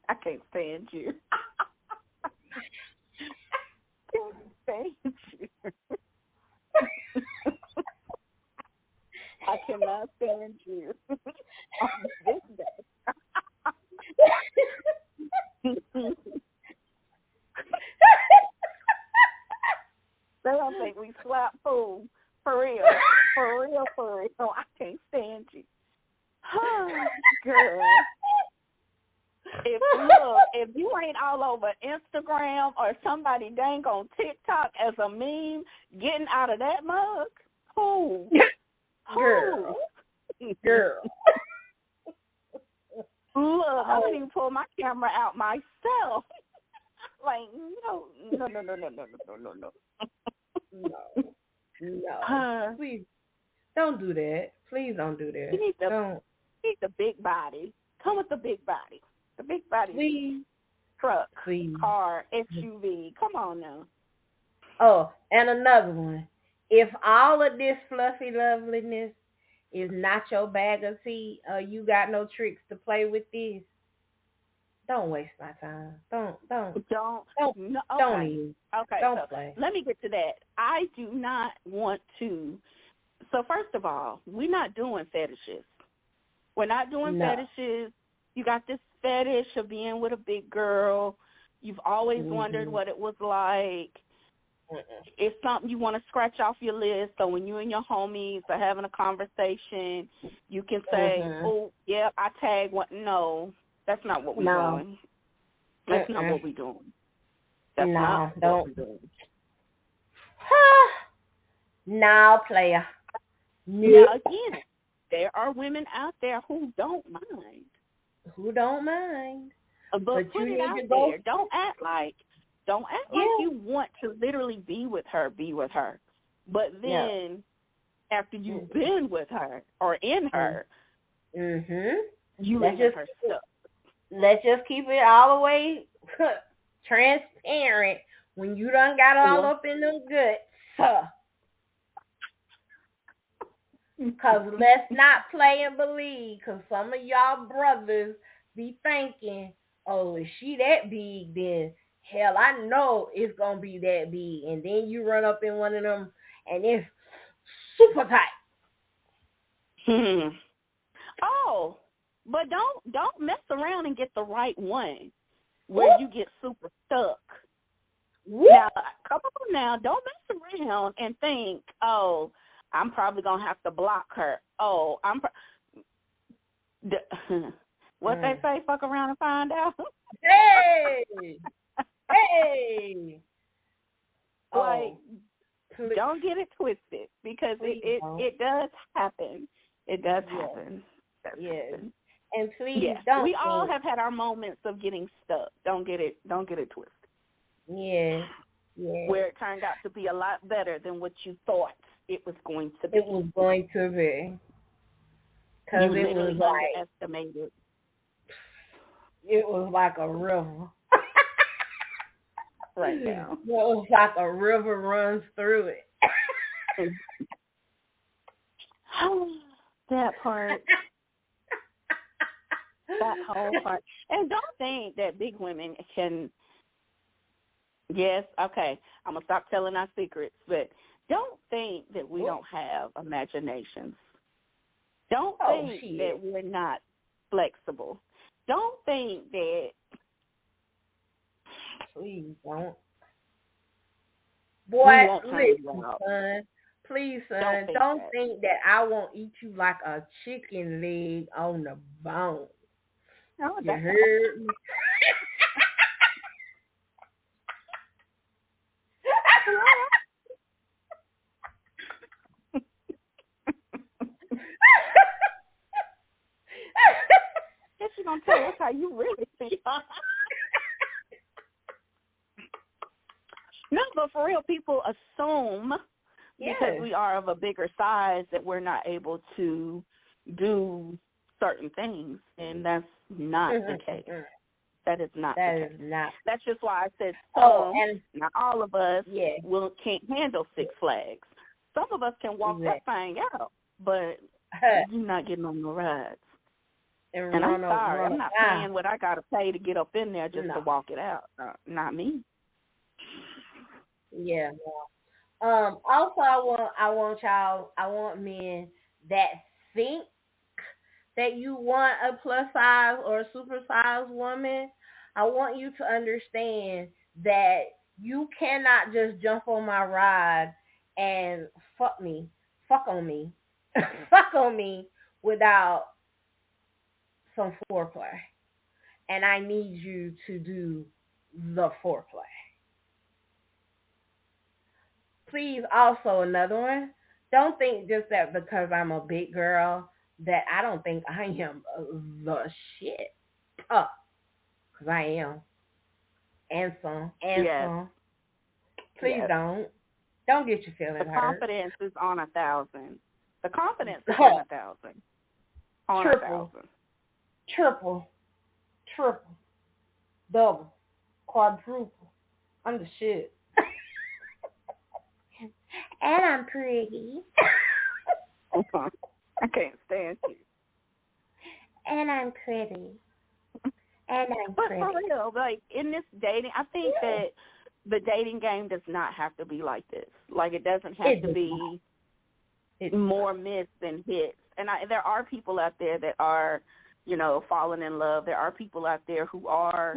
I can't stand you. Can't stand you. I cannot stand you on this day. They don't think we slap fool. For real. I can't stand you. Girl. If you ain't all over Instagram or somebody dang on TikTok as a meme getting out of that mug, who? Girl. Look, I wouldn't even pull my camera out myself. Like, no. No. Please don't do that. Please don't do that. You need the big body. Come with the big body. The big body. Please. Truck. Please. Car. SUV. Come on now. Oh, and another one. If all of this fluffy loveliness is not your bag of tea, you got no tricks to play with this, don't waste my time. Don't even. Okay, don't play. Let me get to that. I do not want to. So first of all, we're not doing fetishes. We're not doing fetishes. You got this fetish of being with a big girl. You've always wondered what it was like. It's something you want to scratch off your list, so when you and your homies are having a conversation, you can say, oh, yeah, I tagged one. No, that's not what we're doing. That's not what we're doing. That's not what we're doing. Now, player. Now, again, there are women out there who don't mind. But put it out there. Don't act like you want to literally be with her. But then after you've been with her or in her, you leave her stuff. Let's just keep it all the way transparent when you done got all up in them guts. Because let's not play and believe, because some of y'all brothers be thinking, oh, is she that big, then hell, I know it's going to be that big. And then you run up in one of them, and it's super tight. Oh, but don't mess around and get the right one where you get super stuck. Now, come on now, don't mess around and think, oh, I'm probably going to have to block her. Oh, what they say, fuck around and find out? Hey! Like, don't get it twisted, because it does happen. It does happen. Yes. And please don't. We all have had our moments of getting stuck. Don't get it twisted. Yeah. Where it turned out to be a lot better than what you thought it was going to be. It was going to be. Because it was like underestimated. It was like a river. Right now. It was like a river runs through it. That part. That whole part. And don't think that big women can, yes, okay, I'm going to stop telling our secrets, but don't think that we don't have imaginations. Don't think that we're not flexible. Don't think that. Please don't. Boy, listen, son. Please, son, don't think that I won't eat you like a chicken leg on the bone. Oh, you heard me? Guess you're going to tell us how you really feel. No, but for real, people assume because we are of a bigger size that we're not able to do certain things, and that's not the case. That is not the case. That's just why I said some, and not all of us can't handle Six Flags. Some of us can walk that thing out, but you're not getting on the rides. And I'm sorry, I'm not paying what I got to pay to get up in there just to walk it out. Not me. Yeah. Also, I want men that think that you want a plus size or a super size woman. I want you to understand that you cannot just jump on my ride and fuck on me without some foreplay. And I need you to do the foreplay. Please, also another one. Don't think just that because I'm a big girl that I don't think I am the shit. Because I am. And some. Please don't. Don't get your feelings hurt. The confidence is on 1,000. The confidence is on 1,000. On 1,000. Triple. Double. Quadruple. I'm the shit. And I'm pretty. I can't stand you. And I'm pretty. But for real, like in this dating, I think that the dating game does not have to be like this. Like it doesn't have to be more miss than hits. And there are people out there that are, falling in love. There are people out there who are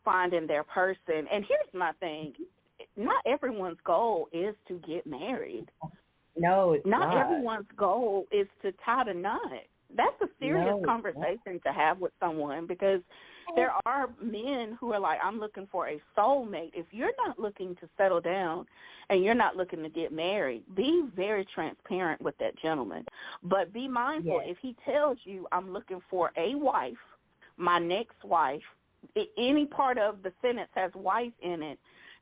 finding their person. And here's my thing. Not everyone's goal is to get married. No, it's not. Not everyone's goal is to tie the knot. That's a serious conversation to have with someone because there are men who are like, I'm looking for a soulmate. If you're not looking to settle down and you're not looking to get married, be very transparent with that gentleman. But be mindful if he tells you I'm looking for a wife, my next wife, any part of the sentence has wife in it,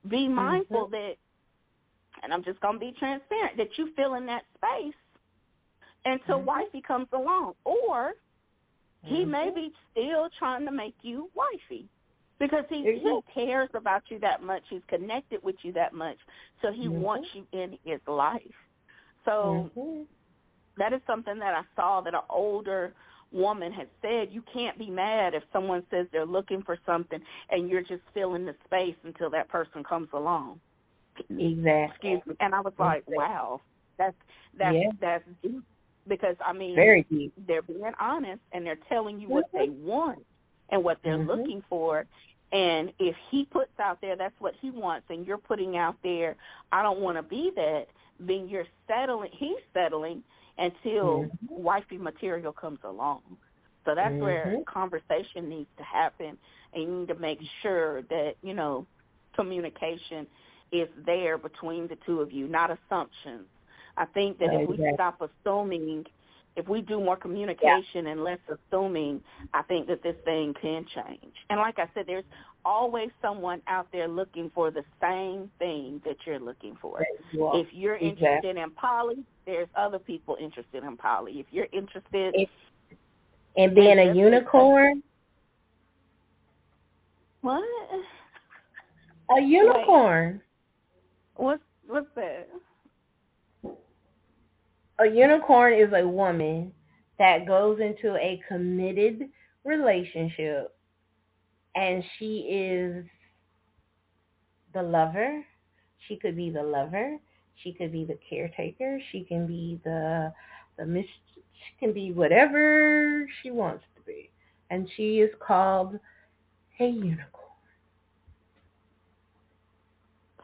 be mindful that, and I'm just going to be transparent, that you fill in that space until wifey comes along. Or he may be still trying to make you wifey because he cares about you that much. He's connected with you that much. So he wants you in his life. So that is something that I saw that an older woman had said. You can't be mad if someone says they're looking for something and you're just filling the space until that person comes along. Exactly. Excuse me. And I was like, wow, that's deep. Because, I mean, very deep. They're being honest and they're telling you what they want and what they're looking for. And if he puts out there that's what he wants and you're putting out there, I don't want to be that, then he's settling until wifey material comes along. So that's where conversation needs to happen, and you need to make sure that, communication is there between the two of you, not assumptions. I think that if we stop assuming, if we do more communication and less assuming, I think that this thing can change. And like I said, there's always someone out there looking for the same thing that you're looking for. If you're interested in poly, there's other people interested in poly. If you're interested in being a unicorn. What? A unicorn. What's that? A unicorn is a woman that goes into a committed relationship and she is the lover. She could be the lover. She could be the caretaker. She can be the mis. She can be whatever she wants to be, and she is called a unicorn.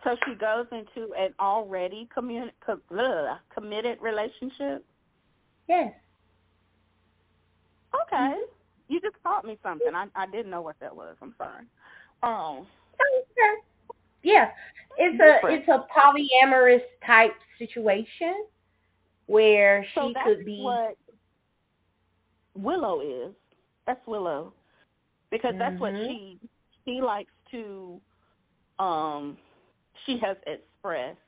So she goes into an already committed relationship? Yes. Okay. Mm-hmm. You just taught me something. I didn't know what that was. I'm sorry. Oh, Okay. Yeah, different. it's a polyamorous type situation where So she that's could be. what Willow is. That's Willow because that's what Mhm. she likes to. Um, she has expressed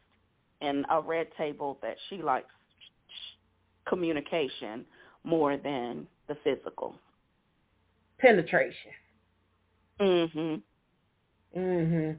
in a red table that she likes communication more than the physical. Penetration. Mhm. Mhm.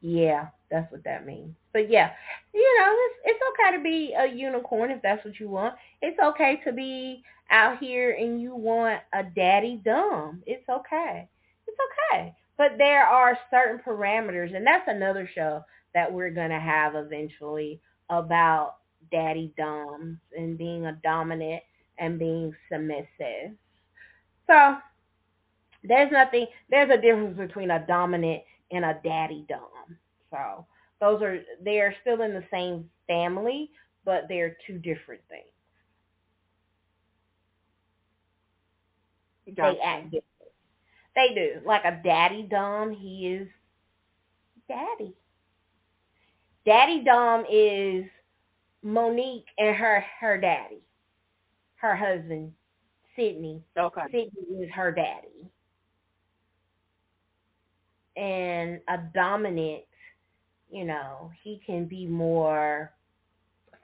Yeah, that's what that means. But yeah, it's okay to be a unicorn if that's what you want. It's okay to be out here and you want a daddy dumb. It's okay. It's okay. But there are certain parameters, and that's another show that we're gonna have eventually about daddy dumbs and being a dominant and being submissive. So there's a difference between a dominant and a daddy dom. So they are still in the same family, but they're two different things. They Gotcha. act different. They do. Like a daddy dom, he is daddy. Daddy dom is Monique and her daddy, her husband, Sydney. Okay. Sydney is her daddy. And a dominant, he can be more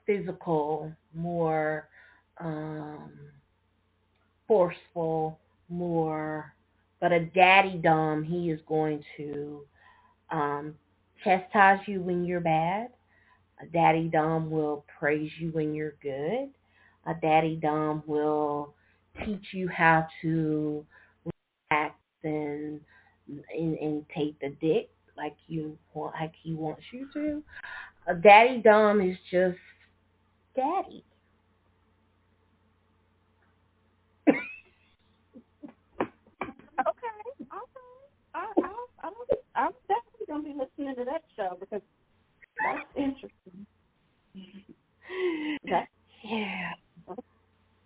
physical, more um, forceful, more. But a daddy dom, he is going to um, chastise you when you're bad. A daddy dom will praise you when you're good. A daddy dom will teach you how to act and take the dick like he wants you to. A daddy dom is just daddy. Okay. Okay. I'm definitely gonna be listening to that show because that's interesting. That's, Yeah, that's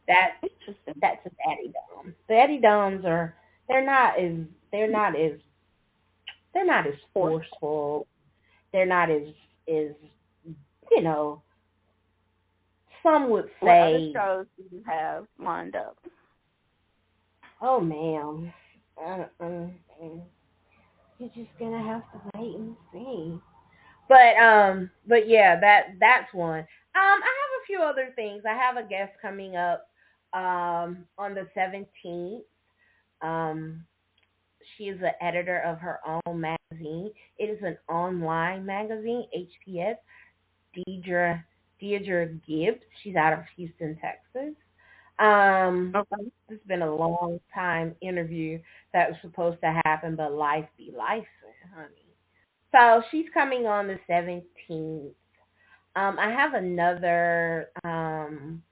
that interesting. that's a daddy dom. Daddy doms are they're not as they're not as they're not as Force. forceful. They're not as you know. Some would What other say, shows do you have lined up? "Oh, ma'am, you're just gonna have to wait and see." But yeah, that's one. I have a few other things. I have a guest coming up on the 17th. Um, she is the editor of her own magazine. It is an online magazine, HPS. Deidre Deidre Gibbs. She's out of Houston, Texas. Okay. It's been a long time interview that was supposed to happen, but life be life, honey. So she's coming on the 17th. I have another. I'm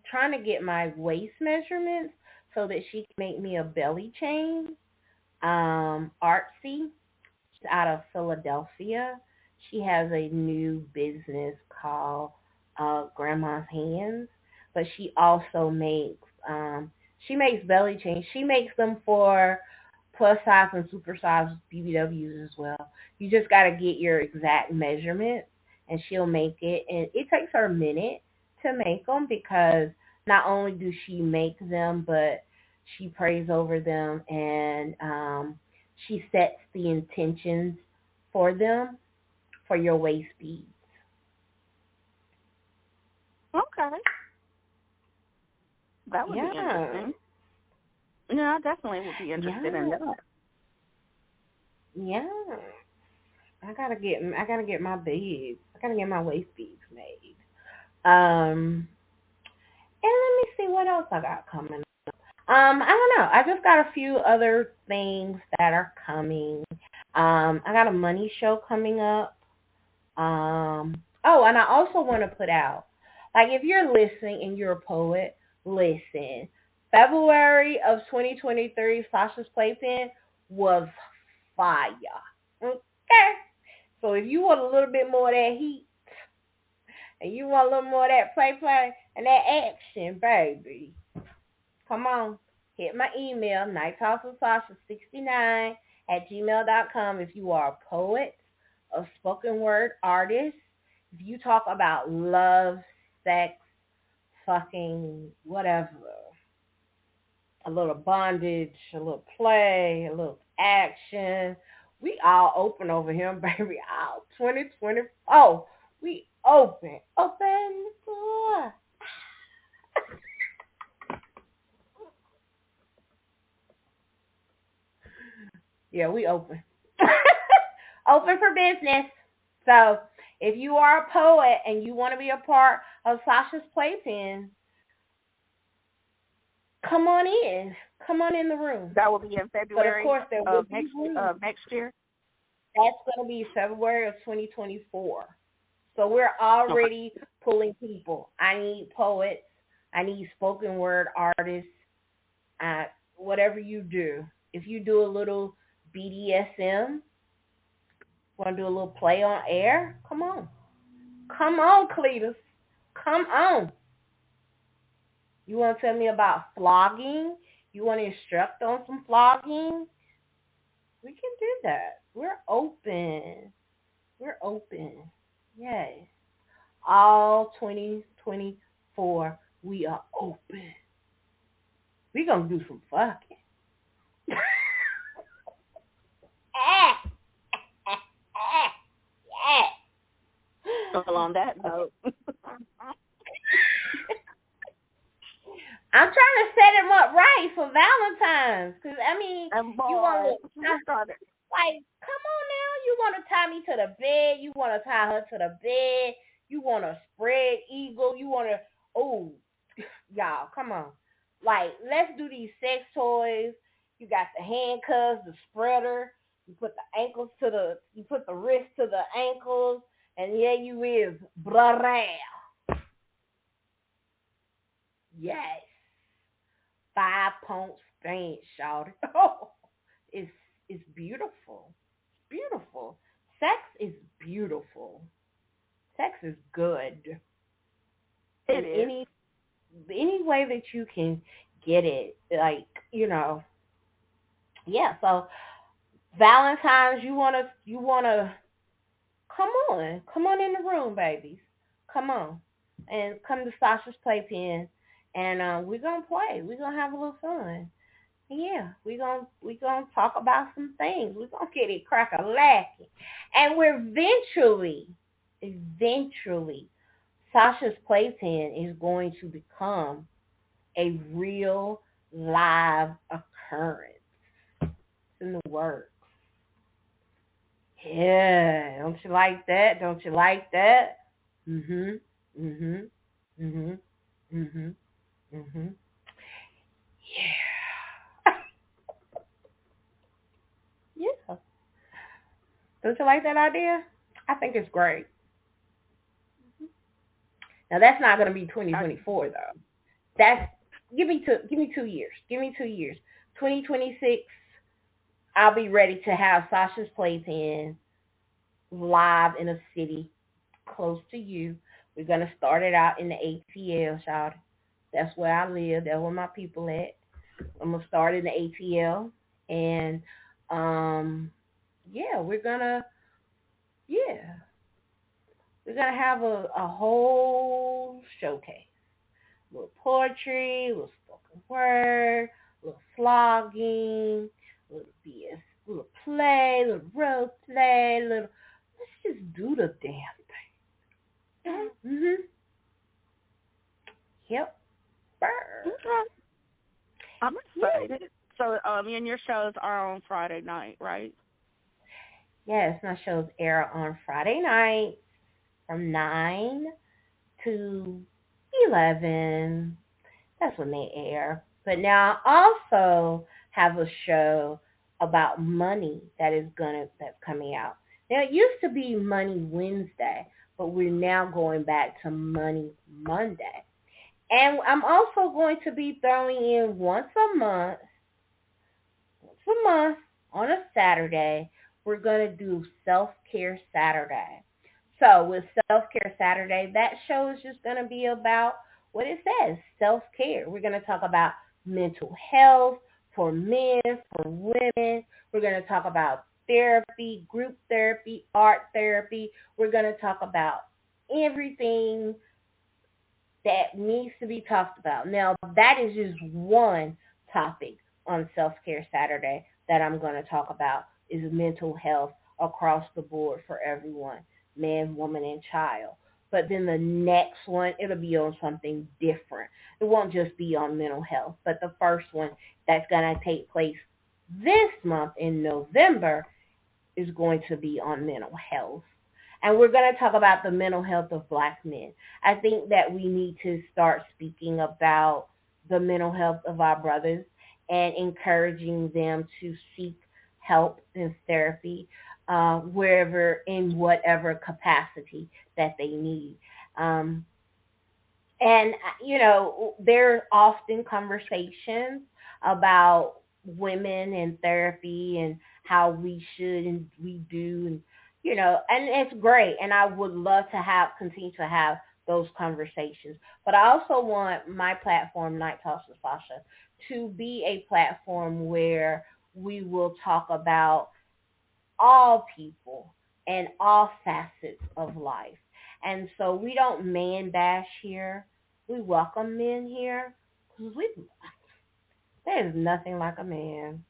trying to get my waist measurements so that she can make me a belly chain. Artsy. She's out of Philadelphia. She has a new business called Grandma's Hands, but she makes belly chains. She makes them for plus size and super size BBWs as well. You just got to get your exact measurements, and she'll make it. And it takes her a minute to make them because not only do she make them, but she prays over them and she sets the intentions for them for your waist beads. Okay. That would be Yeah, interesting. Yeah, I definitely would be interested in yeah, that. yeah. I gotta get my beads. I gotta get my waist beads made. And let me see what else I got coming. I don't know. I just got a few other things that are coming. I got a money show coming up. Oh, and I also want to put out, like, if you're listening and you're a poet, listen. February of 2023, Sasha's Playpen was fire. Okay? So if you want a little bit more of that heat, and you want a little more of that play, and that action, baby, come on. Hit my email, nighttalkswithsasha69@gmail.com if you are a poet, a spoken word artist, if you talk about love, sex, fucking whatever, a little bondage, a little play, a little action. We all open over here, baby. All 2020. Oh, we open. Open the door. Yeah, we open. Open for business. So if you are a poet and you want to be a part of Sasha's Playpen, come on in. Come on in the room. That will be in But of February course, there will of be room. next year. That's going to be February of 2024. So we're Okay. already pulling people. I need poets. I need spoken word artists. Whatever you do. If you do a little BDSM, want to do a little play on air? Come on. Come on, Cletus. Come on. You want to tell me about flogging? You want to instruct on some flogging? We can do that. We're open. We're open. Yes. All 2024, we are open. We gonna do some fucking. Well, on that note, I'm trying to set him up right for Valentine's, cause I mean, and you want boy, to started. like, come on now, you want to tie me to the bed, you want to tie her to the bed, you want to spread eagle, you want to, oh, y'all, come on, like, let's do these sex toys. You got the handcuffs, the spreader. You put the ankles to the, you put the wrist to the ankles, and yeah, you is blah. Yes. 5 point stance, shout. Oh, it's it's beautiful. It's beautiful. Sex is beautiful. Sex is good. It In is. any way that you can get it, like, yeah. So Valentine's, you wanna come on in the room, babies. Come on, and come to Sasha's Playpen, and we're gonna play. We're gonna have a little fun. Yeah, we gonna talk about some things. We're gonna get it crack a lacking, and we're eventually, Sasha's Playpen is going to become a real live occurrence. It's in the works. Yeah, don't you like that? Don't you like that? Mhm. Mhm. Mhm. Mhm. Mhm. Yeah. Yeah. Don't you like that idea? I think it's great. Now that's not going to be I, 2024 though. That's give me 2 years. Give me 2 years. 2026, I'll be ready to have Sasha's Playpen live in a city close to you. We're gonna start it out in the ATL, child. That's where I live. That's where my people at. I'm gonna start in the ATL, and um, yeah, yeah, we're gonna have a whole showcase. Little poetry, little spoken word, little flogging, little BS, little play, little role play, little. Let's just do the damn thing. Mhm. Yep. Burr. okay. I'm Yeah. excited. So, and your shows are on Friday night, right? Yes, my shows air on Friday night from 9 to 11. That's when they air. But now I also have a show about money that's coming out. Now it used to be Money Wednesday, but we're now going back to Money Monday. And I'm also going to be throwing in once a month on a Saturday, we're going to do Self Care Saturday. So, with Self Care Saturday, that show is just going to be about what it says, self care. We're going to talk about mental health for men, for women. We're going to talk about therapy, group therapy, art therapy. We're going to talk about everything that needs to be talked about. Now, that is just one topic on Self Care Saturday that I'm going to talk about is mental health across the board for everyone, man, woman, and child. But then the next one, it'll be on something different. It won't just be on mental health. But the first one that's going to take place this month in November is going to be on mental health. And we're going to talk about the mental health of black men. I think that we need to start speaking about the mental health of our brothers and encouraging them to seek help and therapy wherever, in whatever capacity that they need. And, there are often conversations about women and therapy and how we should and we do, and it's great. And I would love to continue to have those conversations. But I also want my platform, Night Talks with Sasha, to be a platform where we will talk about all people and all facets of life. And so we don't man bash here. We welcome men here because there is nothing like a man.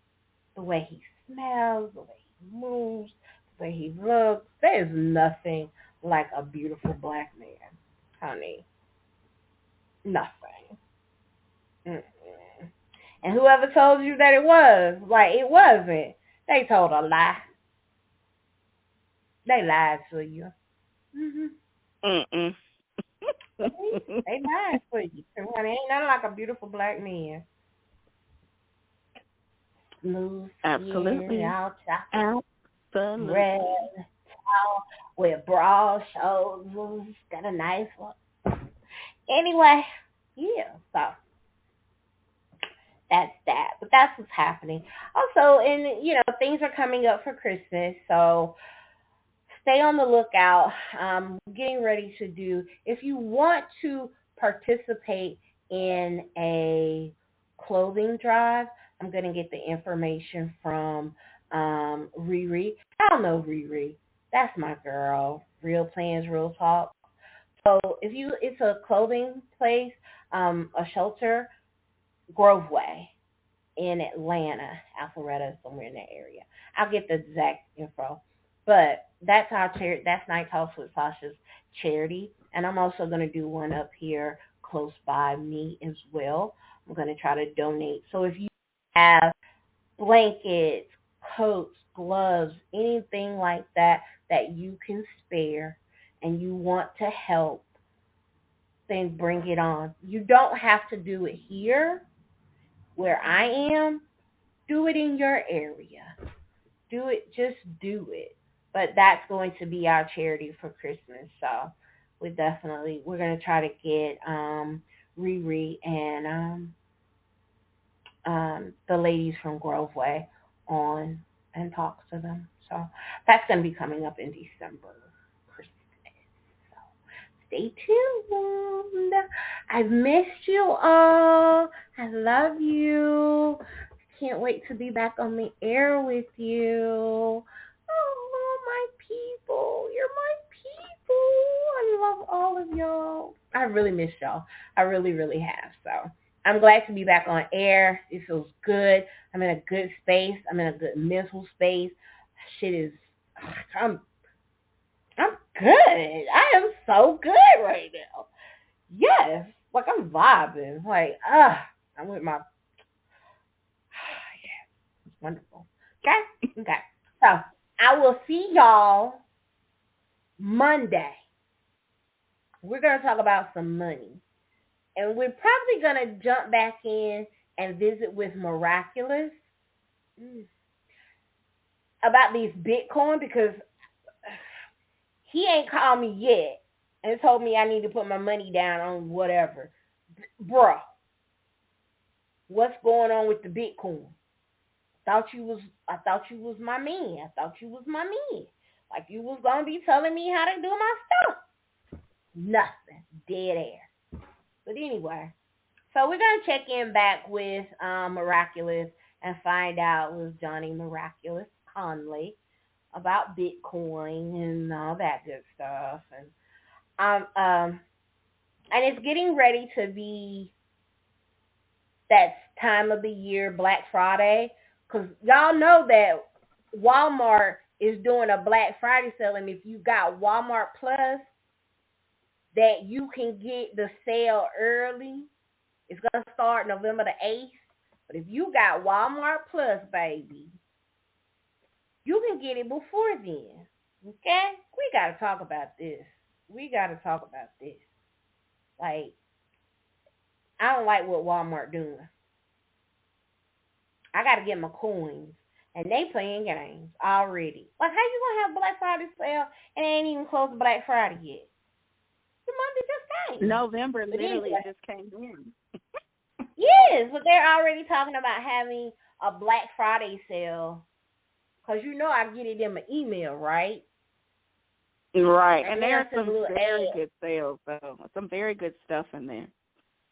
The way he smells, the way he moves, the way he looks. There is nothing like a beautiful black man, honey. Nothing. Mm-mm. And whoever told you that it was, it wasn't, they told a lie. They lied to you. Mhm. Mm-mm. They lied for you. Honey, ain't nothing like a beautiful black man. Smooth skin, Absolutely. all chocolate, Absolutely. red, tall, with broad shoulders, got a nice one. Anyway, yeah, so that's that. But that's what's happening. Also, and things are coming up for Christmas, so stay on the lookout. Getting ready to do, if you want to participate in a clothing drive, I'm going to get the information from Riri. I don't know Riri. That's my girl. Real plans, real talk. So it's a clothing place, a shelter, Grove Way in Atlanta, Alpharetta, somewhere in that area. I'll get the exact info. But that's our charity. That's Night Talks with Sasha's charity, and I'm also going to do one up here close by me as well. I'm going to try to donate. So if you have blankets, coats, gloves, anything like that that you can spare, and you want to help, then bring it on. You don't have to do it here where I am. Do it in your area. Do it, just do it. But that's going to be our charity for Christmas. So we're going to try to get Riri and the ladies from Grove Way on and talk to them. So that's going to be coming up in December. Christmas. So stay tuned. I've missed you all. I love you. Can't wait to be back on the air with you. Oh, my people. You're my people. I love all of y'all. I really miss y'all. I really, really have. So I'm glad to be back on air. It feels good. I'm in a good space. I'm in a good mental space. Shit is, I'm good. I am so good right now. Yes. Like I'm vibing. I'm with my, yeah, it's wonderful. Okay? Okay. So I will see y'all Monday. We're going to talk about some money. And we're probably going to jump back in and visit with Miraculous about these Bitcoin, because he ain't called me yet and told me I need to put my money down on whatever. Bruh, what's going on with the Bitcoin? I thought you was my man. I thought you was my man. Like you was gonna be telling me how to do my stuff. Nothing. Dead air. But anyway, so we're gonna check in back with Miraculous and find out with Johnny Miraculous Conley about Bitcoin and all that good stuff. And it's getting ready to be that time of the year, Black Friday, because y'all know that Walmart is doing a Black Friday sale, and if you got Walmart Plus, that you can get the sale early. It's going to start November the 8th, but if you got Walmart Plus, baby, you can get it before then, okay? We got to talk about this. Like, I don't like what Walmart doing. I got to get my coins, and they playing games already. Like, how you going to have Black Friday sale and it ain't even close to Black Friday yet? The month just came. November literally just came in. Yes, but they're already talking about having a Black Friday sale, because you know I get it in my email, right? Right, and there are some very good sales, though. Some very good stuff in there.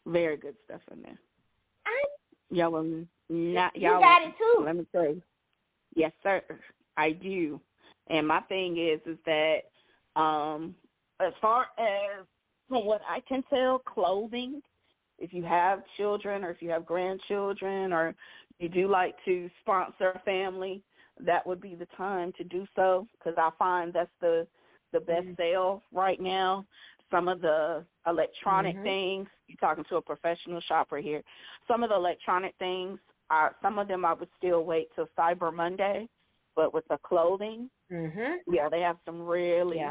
Very good stuff in there. Y'all got it too. Let me say, yes, sir, I do. And my thing is that as far as from what I can tell, clothing, if you have children or if you have grandchildren or you do like to sponsor a family, that would be the time to do so, because I find that's the best sale right now. Some of the electronic things, you're talking to a professional shopper here, some of the electronic things, some of them I would still wait till Cyber Monday, but with the clothing, yeah, they have some really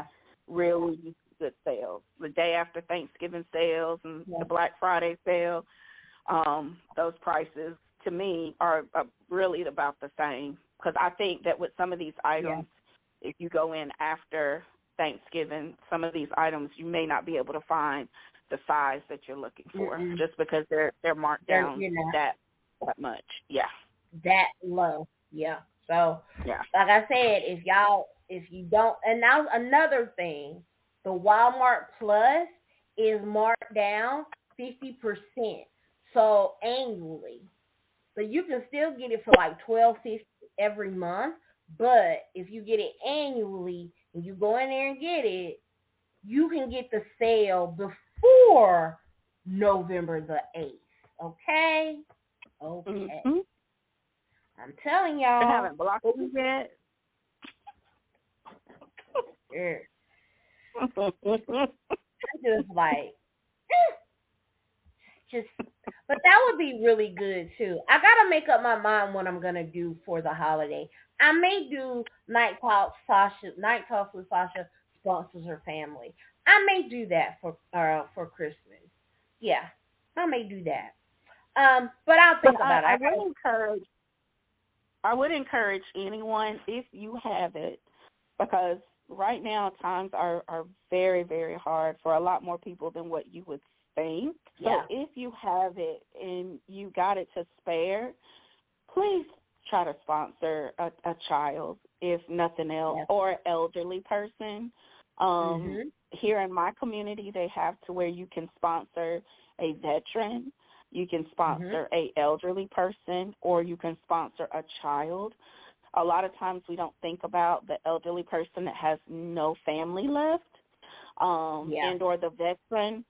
good sales. The day after Thanksgiving sales and the Black Friday sale, those prices, to me, are really about the same, because I think that with some of these items, if you go in after Thanksgiving, some of these items you may not be able to find the size that you're looking for, just because they're marked down that much. Yeah. That low. Yeah. So like I said, if you don't, and now another thing, the Walmart Plus is marked down 50%. So annually. So you can still get it for like $12.50 every month, but if you get it annually and you go in there and get it, you can get the sale before November the 8th. Okay? Okay. I'm telling y'all. I haven't blocked you yet. I'm just like, but that would be really good too. I gotta make up my mind what I'm gonna do for the holiday. I may do Night Talks with Sasha sponsors her family. I may do that for Christmas. Yeah, I may do that. But I'll think about it. I would encourage anyone, if you have it, because right now times are very, very hard for a lot more people than what you would think. So if you have it and you got it to spare, please try to sponsor a child, if nothing else, or elderly person. Here in my community, they have to where you can sponsor a veteran, you can sponsor a elderly person, or you can sponsor a child. A lot of times we don't think about the elderly person that has no family left, and or the veteran.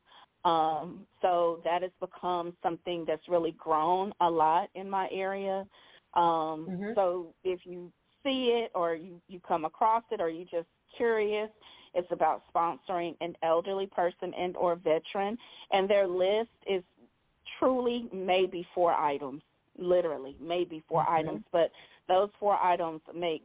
So that has become something that's really grown a lot in my area. So if you see it or you come across it or you're just curious, it's about sponsoring an elderly person and or veteran, and their list is truly maybe 4 items, literally maybe 4 items, but those 4 items make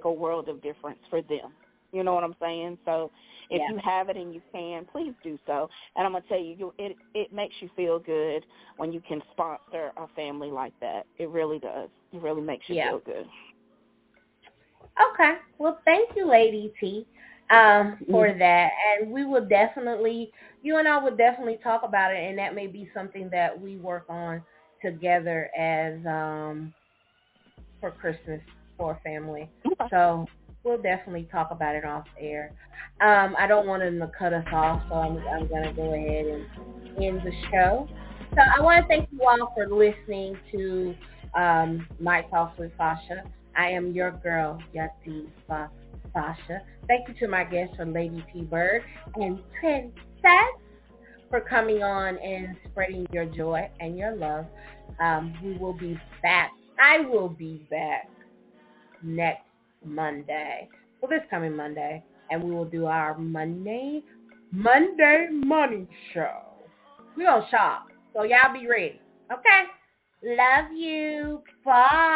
a world of difference for them. You know what I'm saying? So If Yeah. you have it and you can, please do so. And I'm gonna tell you, it makes you feel good when you can sponsor a family like that. It really does. It really makes you Yeah. feel good. Okay. Well, thank you, Lady T, for that. And we will definitely, you and I would definitely talk about it, and that may be something that we work on together as for Christmas for family. Okay. So we'll definitely talk about it off air. I don't want them to cut us off, so I'm going to go ahead and end the show. So I want to thank you all for listening to Night Talks with Sasha. I am your girl, Diva Sasha. Thank you to my guests from Lady T Bird and Princess for coming on and spreading your joy and your love. We will be back. I will be back next Monday. Well, this coming Monday, and we will do our Monday Money Show. We gonna shop, so y'all be ready. Okay. Love you. Bye.